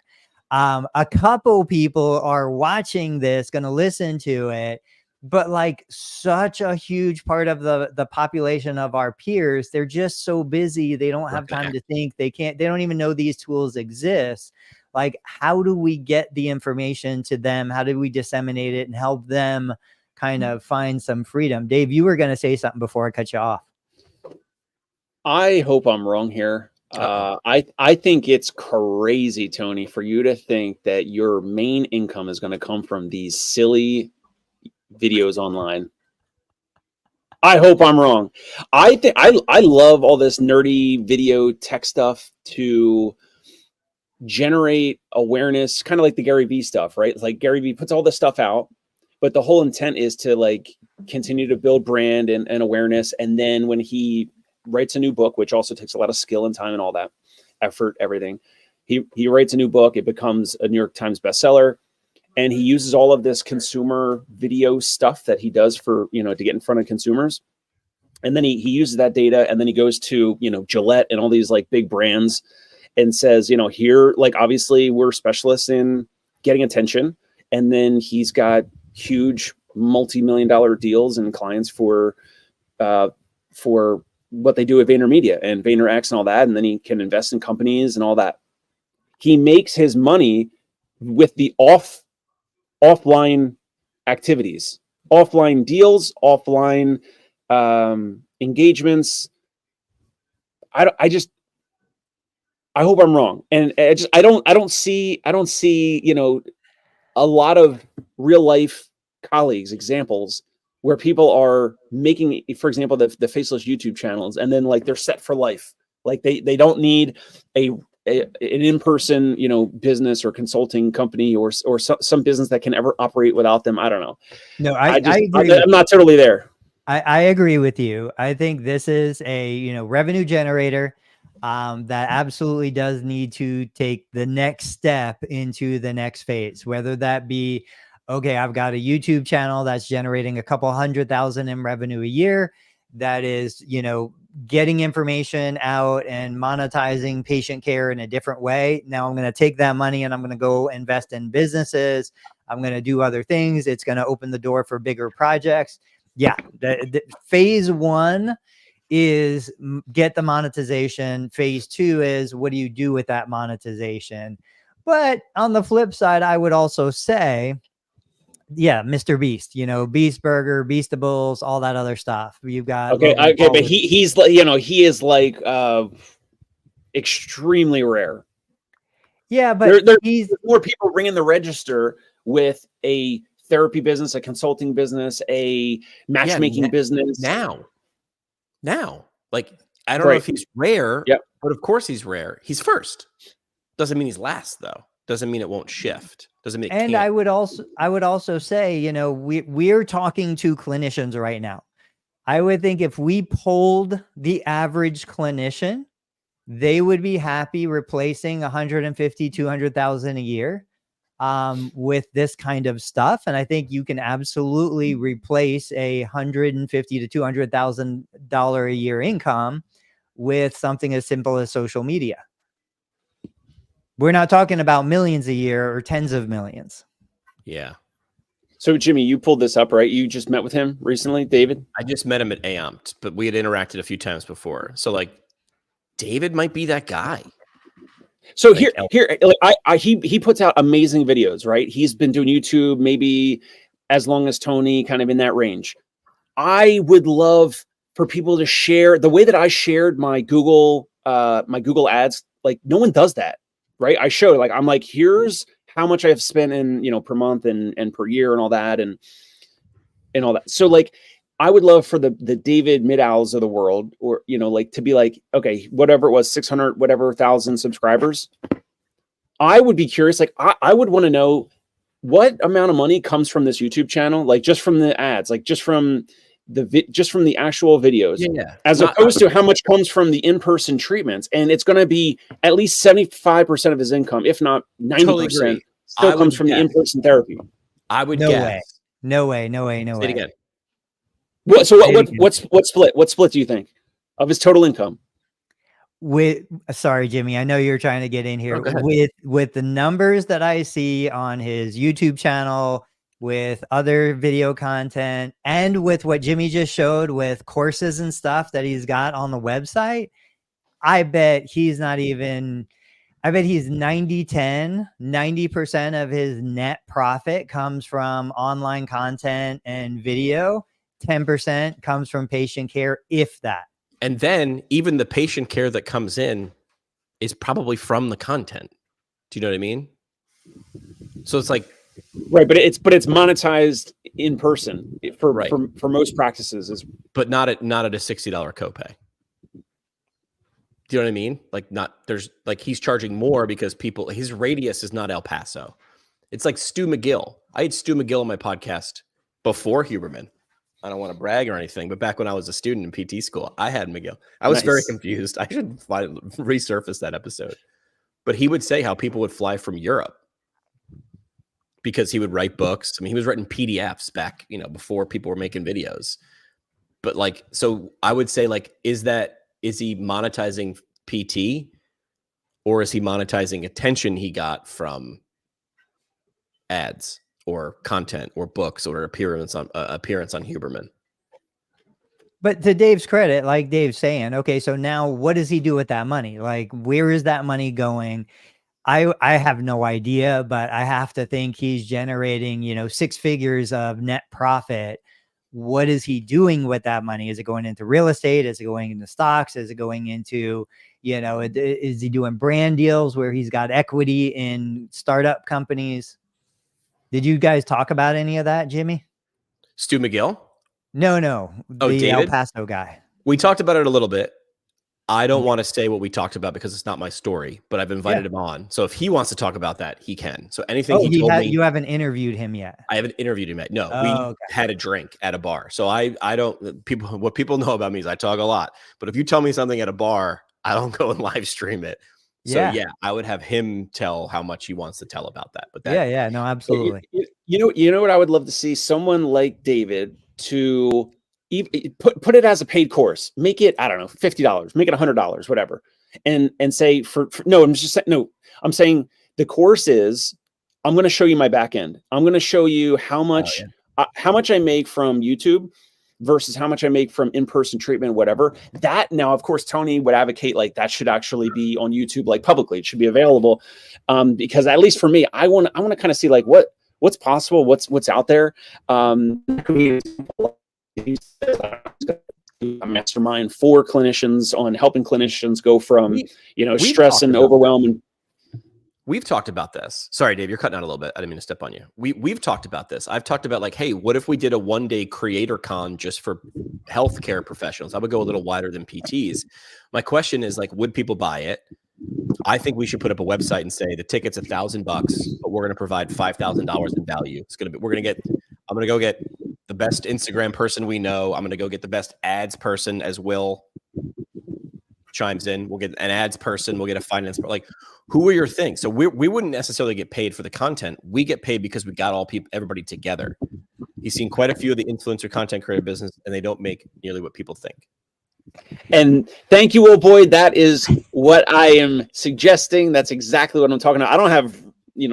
A couple people are watching this, going to listen to it, but like such a huge part of the population of our peers, they're just so busy. They don't have time to think. They don't even know these tools exist. Like, how do we get the information to them? How do we disseminate it and help them kind of find some freedom? Dave, you were going to say something before I cut you off. I hope I'm wrong here. I think it's crazy, Tony, for you to think that your main income is going to come from these silly videos online. I hope I'm wrong. I think I love all this nerdy video tech stuff to generate awareness, kind of like the Gary Vee stuff, right? It's like Gary Vee puts all this stuff out, but the whole intent is to like continue to build brand and awareness. And then when he writes a new book, which also takes a lot of skill and time and all that effort, everything, he writes a new book, it becomes a New York Times bestseller, and he uses all of this consumer video stuff that he does for, to get in front of consumers. And then he uses that data, and then he goes to, Gillette and all these like big brands and says, here, like, obviously we're specialists in getting attention. And then he's got huge multi-million-dollar deals and clients for what they do at VaynerMedia and VaynerX and all that. And then he can invest in companies and all that. He makes his money with the offline activities, offline deals, offline engagements. I hope I'm wrong. And I don't see, a lot of real life colleagues, examples where people are making, for example, the faceless YouTube channels, and then like they're set for life. Like they don't need an in-person, business or consulting company or some business that can ever operate without them. I don't know. No, I agree. I'm not totally there. I agree with you. I think this is a, revenue generator that absolutely does need to take the next step into the next phase, whether that be, okay, I've got a YouTube channel that's generating a couple 100,000 in revenue a year. That is, getting information out and monetizing patient care in a different way. Now I'm going to take that money and I'm going to go invest in businesses. I'm going to do other things. It's going to open the door for bigger projects. Yeah. The phase one is get the monetization. Phase two is, what do you do with that monetization? But on the flip side, I would also say, yeah, Mr. Beast, Beast Burger, Beastables, all that other stuff. You've got okay, but he's like, he is like extremely rare. Yeah, but there's more people ringing the register with a therapy business, a consulting business, a matchmaking business. Now, like, I don't know if he's rare, but of course he's rare. He's first. Doesn't mean he's last, though. Doesn't mean it won't shift. Doesn't mean it can't. I would also say, we're talking to clinicians right now. I would think if we polled the average clinician, they would be happy replacing 150, 200,000 a year with this kind of stuff. And I think you can absolutely replace a $150,000 to $200,000 a year income with something as simple as social media. We're not talking about millions a year or tens of millions. Yeah. So Jimmy, you pulled this up, right? You just met with him recently, David? I just met him at Amped, but we had interacted a few times before. So like David might be that guy. So Like, he puts out amazing videos, right? He's been doing YouTube maybe as long as Tony, kind of in that range. I would love for people to share the way that I shared my Google ads. Like no one does that, right? I showed like I'm like, here's how much I have spent in, per month and per year and all that and all that. So like I would love for the David Midowls of the world, or like to be like, okay, whatever it was, 600 whatever thousand subscribers. I would be curious, like I would want to know what amount of money comes from this YouTube channel, like just from the ads, like just from the actual videos, as opposed to how much comes from the in-person treatments. And it's going to be at least 75% of his income, if not 90%, still comes from the in-person therapy. I would No guess. way. No way. Say it again. What split do you think of his total income? Sorry, Jimmy, I know you're trying to get in here. With the numbers that I see on his YouTube channel, with other video content, and with what Jimmy just showed with courses and stuff that he's got on the website, I bet he's 90-10. 90% of his net profit comes from online content and video. 10% comes from patient care, if that. And then even the patient care that comes in is probably from the content. Do you know what I mean? So it's like, right, but it's monetized in person for most practices, but not at a $60 copay. Do you know what I mean? Like he's charging more because his radius is not El Paso. It's like Stu McGill. I had Stu McGill on my podcast before Huberman. I don't want to brag or anything, but back when I was a student in PT school, I had McGill. I was very confused. I should resurface that episode. But he would say how people would fly from Europe because he would write books. I mean, he was writing PDFs back, before people were making videos. But so I would say is he monetizing PT, or is he monetizing attention he got from ads or content or books or appearance on Huberman? But to Dave's credit, like Dave's saying, okay, so now what does he do with that money? Like, where is that money going? I have no idea, but I have to think he's generating, 6 figures of net profit. What is he doing with that money? Is it going into real estate? Is it going into stocks? Is it going into, is he doing brand deals where he's got equity in startup companies? Did you guys talk about any of that, Jimmy? Stu McGill? No. Oh, the David? El Paso guy. We talked about it a little bit. I don't want to say what we talked about because it's not my story, but I've invited him on. So if he wants to talk about that, he can. So anything he told me, you haven't interviewed him yet. I haven't interviewed him yet. No, we had a drink at a bar. So I don't, what people know about me is I talk a lot, but if you tell me something at a bar, I don't go and live stream it. So yeah, I would have him tell how much he wants to tell about that. But that, no, absolutely. You know what I would love to see? Someone like David to put it as a paid course. Make it, I don't know, $50. Make it $100, whatever. And say I'm saying the course is, I'm going to show you my back end. I'm going to show you how much I make from YouTube versus how much I make from in-person treatment, whatever. That now, of course, Tony would advocate like that should actually be on YouTube, like publicly. It should be available, because at least for me, I want to kind of see like what's possible, what's out there. A mastermind for clinicians on helping clinicians go from stress and overwhelm. And we've talked about this. Sorry, Dave, you're cutting out a little bit. I didn't mean to step on you. We've talked about this. I've talked about like, hey, what if we did a one-day creator con just for healthcare professionals? I would go a little wider than PTs. My question is like, would people buy it? I think we should put up a website and say the ticket's $1,000, but we're going to provide $5,000 in value. I'm going to go get the best Instagram person we know. I'm going to go get the best ads person, as Will chimes in. We'll get an ads person. We'll get a finance person. Like, who are your things? So we wouldn't necessarily get paid for the content. We get paid because we got everybody together. He's seen quite a few of the influencer content creator business, and they don't make nearly what people think. And thank you, old boy. That is what I am suggesting. That's exactly what I'm talking about. I don't have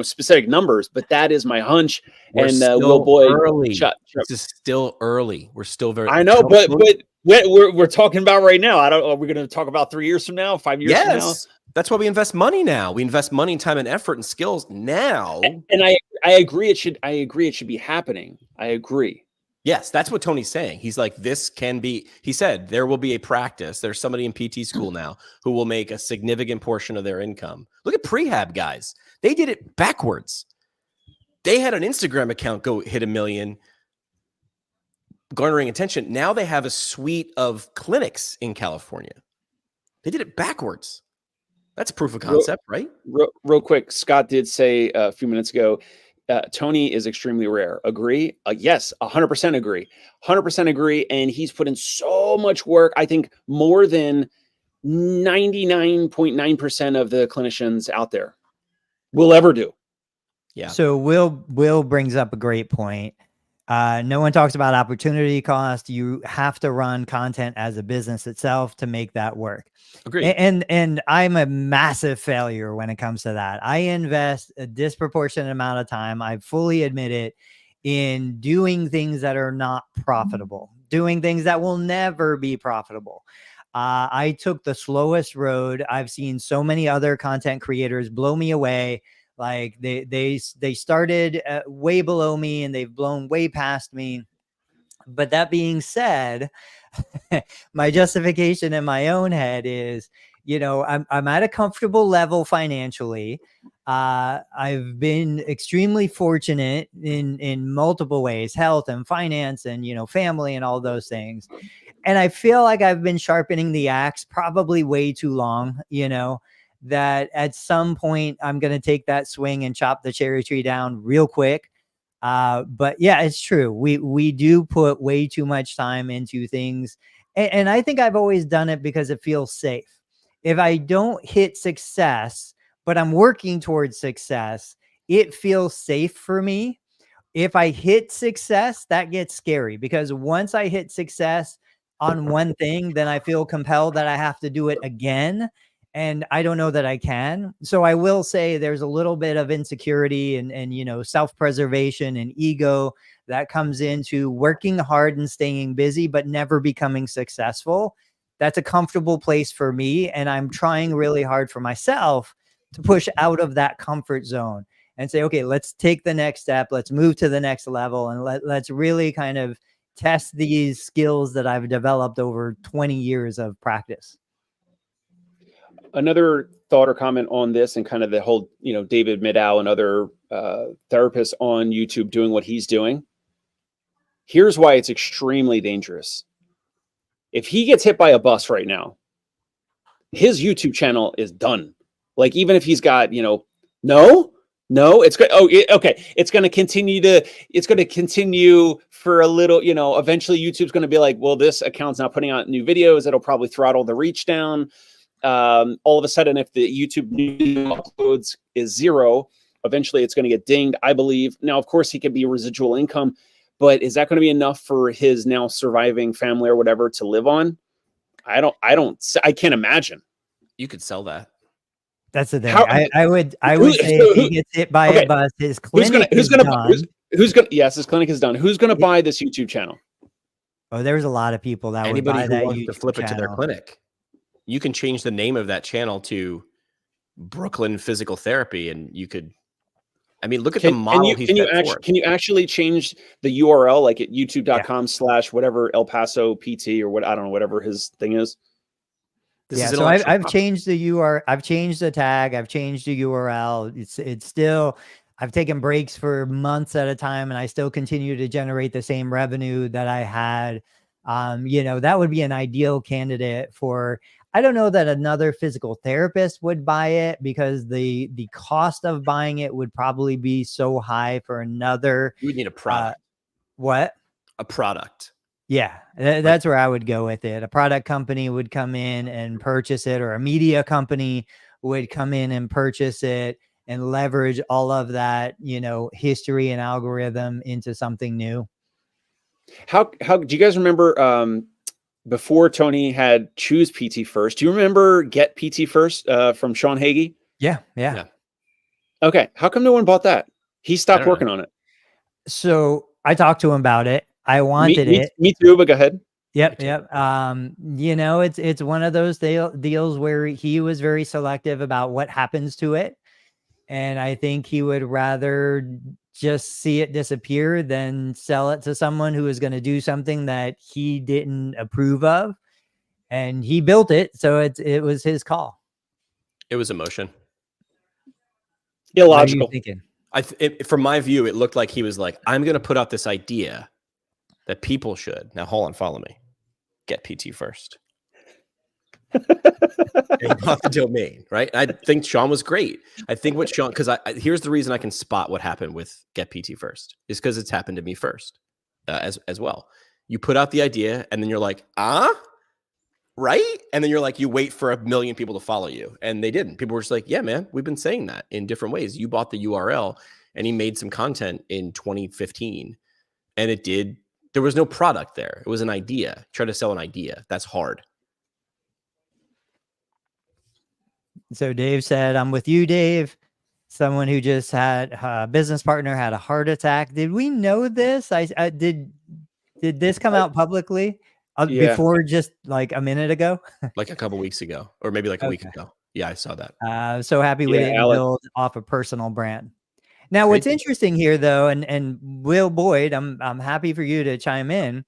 specific numbers, but that is my hunch. We're And still Will Boy, early. shut. This is still early. We're still very. I know, but we're talking about right now. I don't. Are we going to talk about 3 years from now, 5 years from now? Yes, that's why we invest money now. We invest money, time, and effort and skills now. And I agree. I agree. It should be happening. I agree. Yes, that's what Tony's saying. He's like, this can be, he said, there will be a practice. There's somebody in PT school now who will make a significant portion of their income. Look at prehab guys. They did it backwards. They had an Instagram account go hit 1 million, garnering attention. Now they have a suite of clinics in California. They did it backwards. That's proof of concept, right? Real quick, Scott did say a few minutes ago, Tony is extremely rare. Agree? Yes, 100% agree. 100% agree. And he's put in so much work. I think more than 99.9% of the clinicians out there will ever do. Yeah. So Will brings up a great point. No one talks about opportunity cost. You have to run content as a business itself to make that work. Agreed. And I'm a massive failure when it comes to that. I invest a disproportionate amount of time, I fully admit it, in doing things that are not profitable, doing things that will never be profitable. I took the slowest road. I've seen so many other content creators blow me away. Like they started way below me and they've blown way past me. But that being said, my justification in my own head is, I'm at a comfortable level financially. I've been extremely fortunate in multiple ways, health and finance and, family and all those things. And I feel like I've been sharpening the axe probably way too long, that at some point I'm going to take that swing and chop the cherry tree down real quick. But yeah, it's true. We do put way too much time into things. And I think I've always done it because it feels safe. If I don't hit success, but I'm working towards success, it feels safe for me. If I hit success, that gets scary because once I hit success on one thing, then I feel compelled that I have to do it again. And I don't know that I can. So I will say there's a little bit of insecurity and self-preservation and ego that comes into working hard and staying busy, but never becoming successful. That's a comfortable place for me. And I'm trying really hard for myself to push out of that comfort zone and say, okay, let's take the next step. Let's move to the next level. And let's really kind of test these skills that I've developed over 20 years of practice. Another thought or comment on this and kind of the whole, David Middow and other therapists on YouTube doing what he's doing. Here's why it's extremely dangerous. If he gets hit by a bus right now, his YouTube channel is done. Like, even if he's got, no, it's good. Oh, okay. It's going to continue for a little, eventually YouTube's going to be like, well, this account's not putting out new videos. It'll probably throttle the reach down. All of a sudden, if the YouTube new uploads is 0, eventually it's going to get dinged, I believe. Now, of course, he could be residual income, but is that going to be enough for his now surviving family or whatever to live on? I can't imagine. You could sell that. That's the thing. I would say if he gets hit by a bus, his clinic is done. Yes, his clinic is done. Who's going to buy this YouTube channel? Oh, there's a lot of people that would buy that YouTube to flip it to their clinic. You can change the name of that channel to Brooklyn Physical Therapy, and you could. I mean, look at the model. Can you actually change the URL like at youtube.com/whatever El Paso PT or what? I don't know, whatever his thing is. So I've changed the URL. I've changed the tag. I've changed the URL. It's still. I've taken breaks for months at a time, and I still continue to generate the same revenue that I had. That would be an ideal candidate for. I don't know that another physical therapist would buy it because the cost of buying it would probably be so high for another. You would need a product. What? A product. Yeah, that's where I would go with it. A product company would come in and purchase it, or a media company would come in and purchase it and leverage all of that, history and algorithm into something new. How do you guys remember before Tony had Choose PT First. Do you remember Get PT First from Sean Hagee? Yeah. Okay. How come no one bought that? He stopped don't know. working on it. So I talked to him about it. I wanted it. Me too, but go ahead. Yep. It's one of those deals where he was very selective about what happens to it. And I think he would rather just see it disappear than sell it to someone who is going to do something that he didn't approve of. And he built it, so it was his call. It was emotion. Illogical. What are you thinking? From my view, it looked like he was like, I'm going to put out this idea that people should. Now, hold on, follow me. Get PT First. And he bought the domain, right? I think Sean was great. I think what Sean, because here's the reason I can spot what happened with Get PT First is because it's happened to me first as well. You put out the idea and then you're like, right? And then you're like, you wait for 1 million people to follow you. And they didn't. People were just like, yeah, man, we've been saying that in different ways. You bought the URL and he made some content in 2015 and there was no product there. It was an idea. Try to sell an idea. That's hard. So Dave said, I'm with you, Dave. Someone who just had a business partner had a heart attack. Did we know this? Did this come out publicly before just like a minute ago? Like a couple weeks ago, or maybe like a week ago. Yeah, I saw that. So happy we didn't build off a personal brand. Now, what's interesting here, though, and Will Boyd, I'm happy for you to chime in.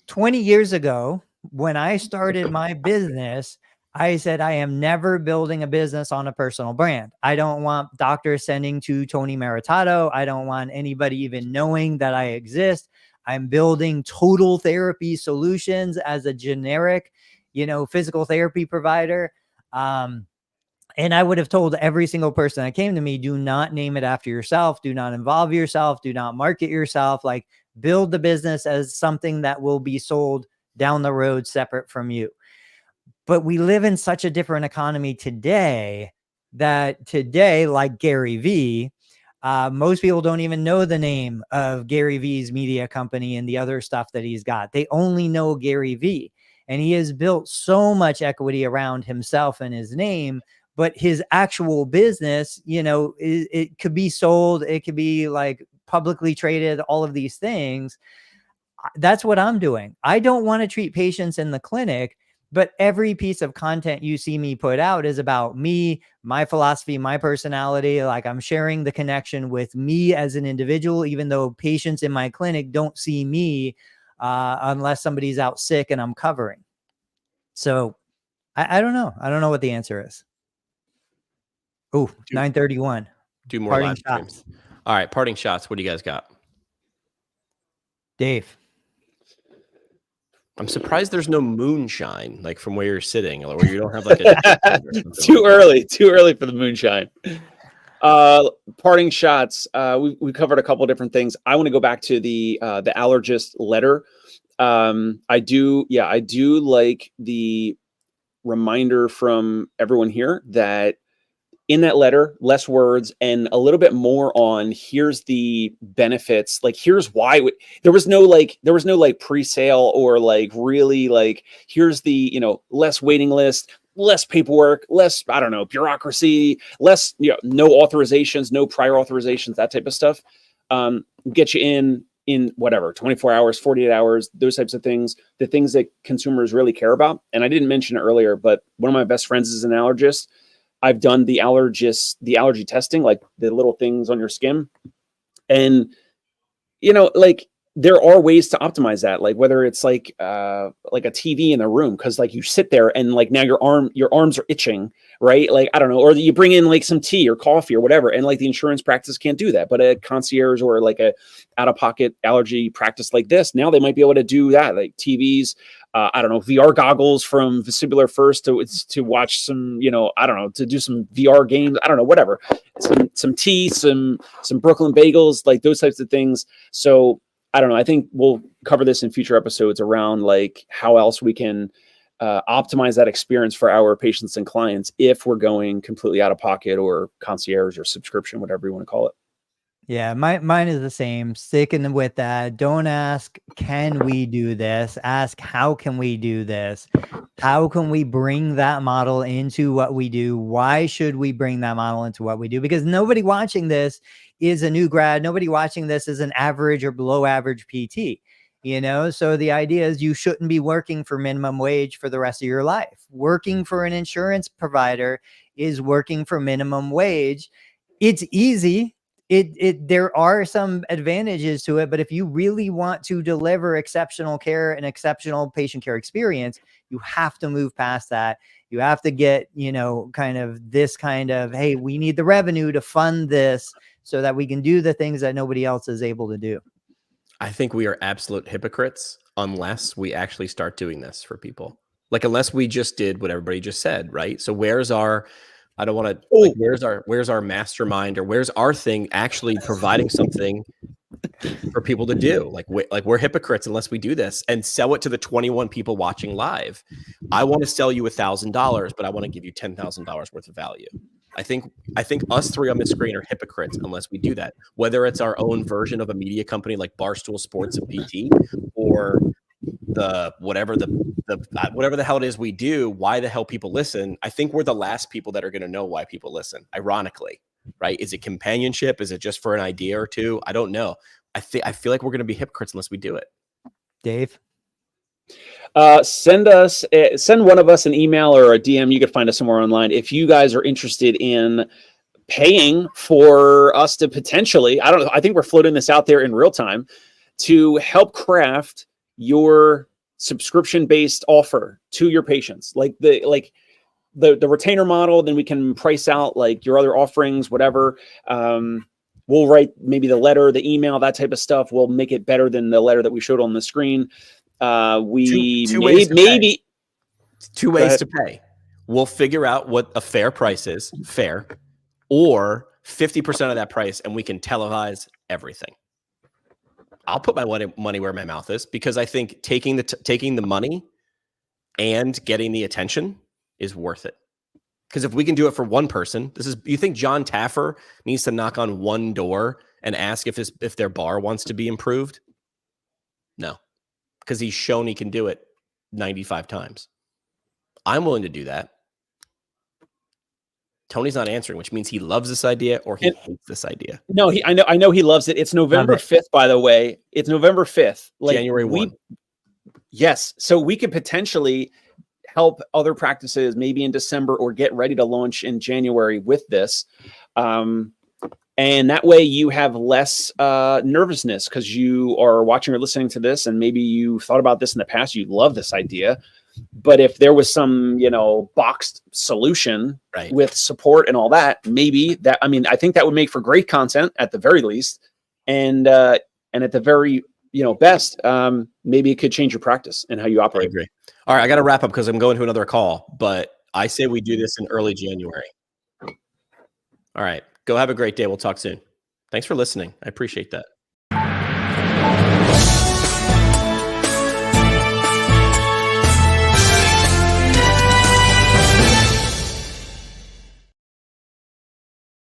20 years ago, when I started my business, I said, I am never building a business on a personal brand. I don't want doctors sending to Tony Maritato. I don't want anybody even knowing that I exist. I'm building Total Therapy Solutions as a generic, physical therapy provider. And I would have told every single person that came to me, do not name it after yourself. Do not involve yourself. Do not market yourself. Like, build the business as something that will be sold down the road separate from you. But we live in such a different economy today that like Gary Vee, most people don't even know the name of Gary Vee's media company and the other stuff that he's got. They only know Gary Vee. And he has built so much equity around himself and his name, but his actual business, it could be sold. It could be like publicly traded, all of these things. That's what I'm doing. I don't want to treat patients in the clinic, but every piece of content you see me put out is about me, my philosophy, my personality. Like, I'm sharing the connection with me as an individual, even though patients in my clinic don't see me unless somebody's out sick and I'm covering. So I don't know. I don't know what the answer is. Oh, 9:31. Do more Parting live shots. streams. All right, parting shots. What do you guys got? Dave. I'm surprised there's no moonshine, like from where you're sitting, or where you don't have like a too early for the moonshine. Parting shots. We covered a couple of different things. I want to go back to the allergist letter. I do like the reminder from everyone here that in that letter, less words and a little bit more on here's the benefits. Like, here's why there was no pre-sale or like really like, here's the, less waiting list, less paperwork, less, I don't know, bureaucracy, less, no authorizations, no prior authorizations, that type of stuff. Get you in whatever, 24 hours, 48 hours, those types of things, the things that consumers really care about. And I didn't mention it earlier, but one of my best friends is an allergist. I've done the allergy testing, like the little things on your skin. And, like, there are ways to optimize that. Like, whether it's like a TV in the room, because like you sit there and like now your arms are itching, right? Like, I don't know, or you bring in like some tea or coffee or whatever. And like the insurance practice can't do that, but a concierge or like a out-of-pocket allergy practice like this, now they might be able to do that. Like TVs, I don't know, VR goggles from Vestibular First to watch some, I don't know, to do some VR games. I don't know, whatever. Some tea, some Brooklyn bagels, like those types of things. So I don't know. I think we'll cover this in future episodes around like how else we can optimize that experience for our patients and clients if we're going completely out of pocket or concierge or subscription, whatever you want to call it. Yeah, mine is the same. Sticking with that. Don't ask, can we do this? Ask, how can we do this? How can we bring that model into what we do? Why should we bring that model into what we do? Because nobody watching this is a new grad. Nobody watching this is an average or below average PT. So the idea is you shouldn't be working for minimum wage for the rest of your life. Working for an insurance provider is working for minimum wage. It's easy. There are some advantages to it, but if you really want to deliver exceptional care and exceptional patient care experience, you have to move past that. You have to get, kind of this kind of, hey, we need the revenue to fund this so that we can do the things that nobody else is able to do. I think we are absolute hypocrites unless we actually start doing this for people. Like, unless we just did what everybody just said, right? So where's our, I don't want to, where's our mastermind, or where's our thing actually providing something for people to do? Like we're hypocrites unless we do this and sell it to the 21 people watching live. I want to sell you $1,000, but I want to give you $10,000 worth of value. I think us three on the screen are hypocrites unless we do that. Whether it's our own version of a media company like Barstool Sports and PT, or the whatever the hell it is we do, why the hell people listen. I think we're the last people that are going to know why people listen, ironically, right? Is it companionship? Is it just for an idea or two? I don't know. I feel like we're going to be hypocrites unless we do it. Dave? Send one of us an email or a DM. You can find us somewhere online if you guys are interested in paying for us to potentially, I don't know, I think we're floating this out there in real time to help craft your subscription-based offer to your patients, like the retainer model. Then we can price out like your other offerings, whatever. We'll write maybe the letter, the email, that type of stuff. We'll make it better than the letter that we showed on the screen. Two ways to pay. We'll figure out what a fair price is, or 50% of that price, and we can televise everything. I'll put my money where my mouth is, because I think taking the money and getting the attention is worth it. Because if we can do it for one person, you think John Taffer needs to knock on one door and ask if their bar wants to be improved? No, because he's shown he can do it 95 times. I'm willing to do that. Tony's not answering, which means he loves this idea or he hates this idea. No, I know he loves it. It's November 5th, by the way. It's November 5th. January 1. Yes. So we could potentially help other practices maybe in December or get ready to launch in January with this. And that way you have less nervousness because you are watching or listening to this, and maybe you thought about this in the past. You love this idea. But if there was some, boxed solution with support and all that, maybe that, I think that would make for great content at the very least. And at the very, best, maybe it could change your practice and how you operate. I agree. All right. I got to wrap up because I'm going to another call, but I say we do this in early January. All right. Go have a great day. We'll talk soon. Thanks for listening. I appreciate that.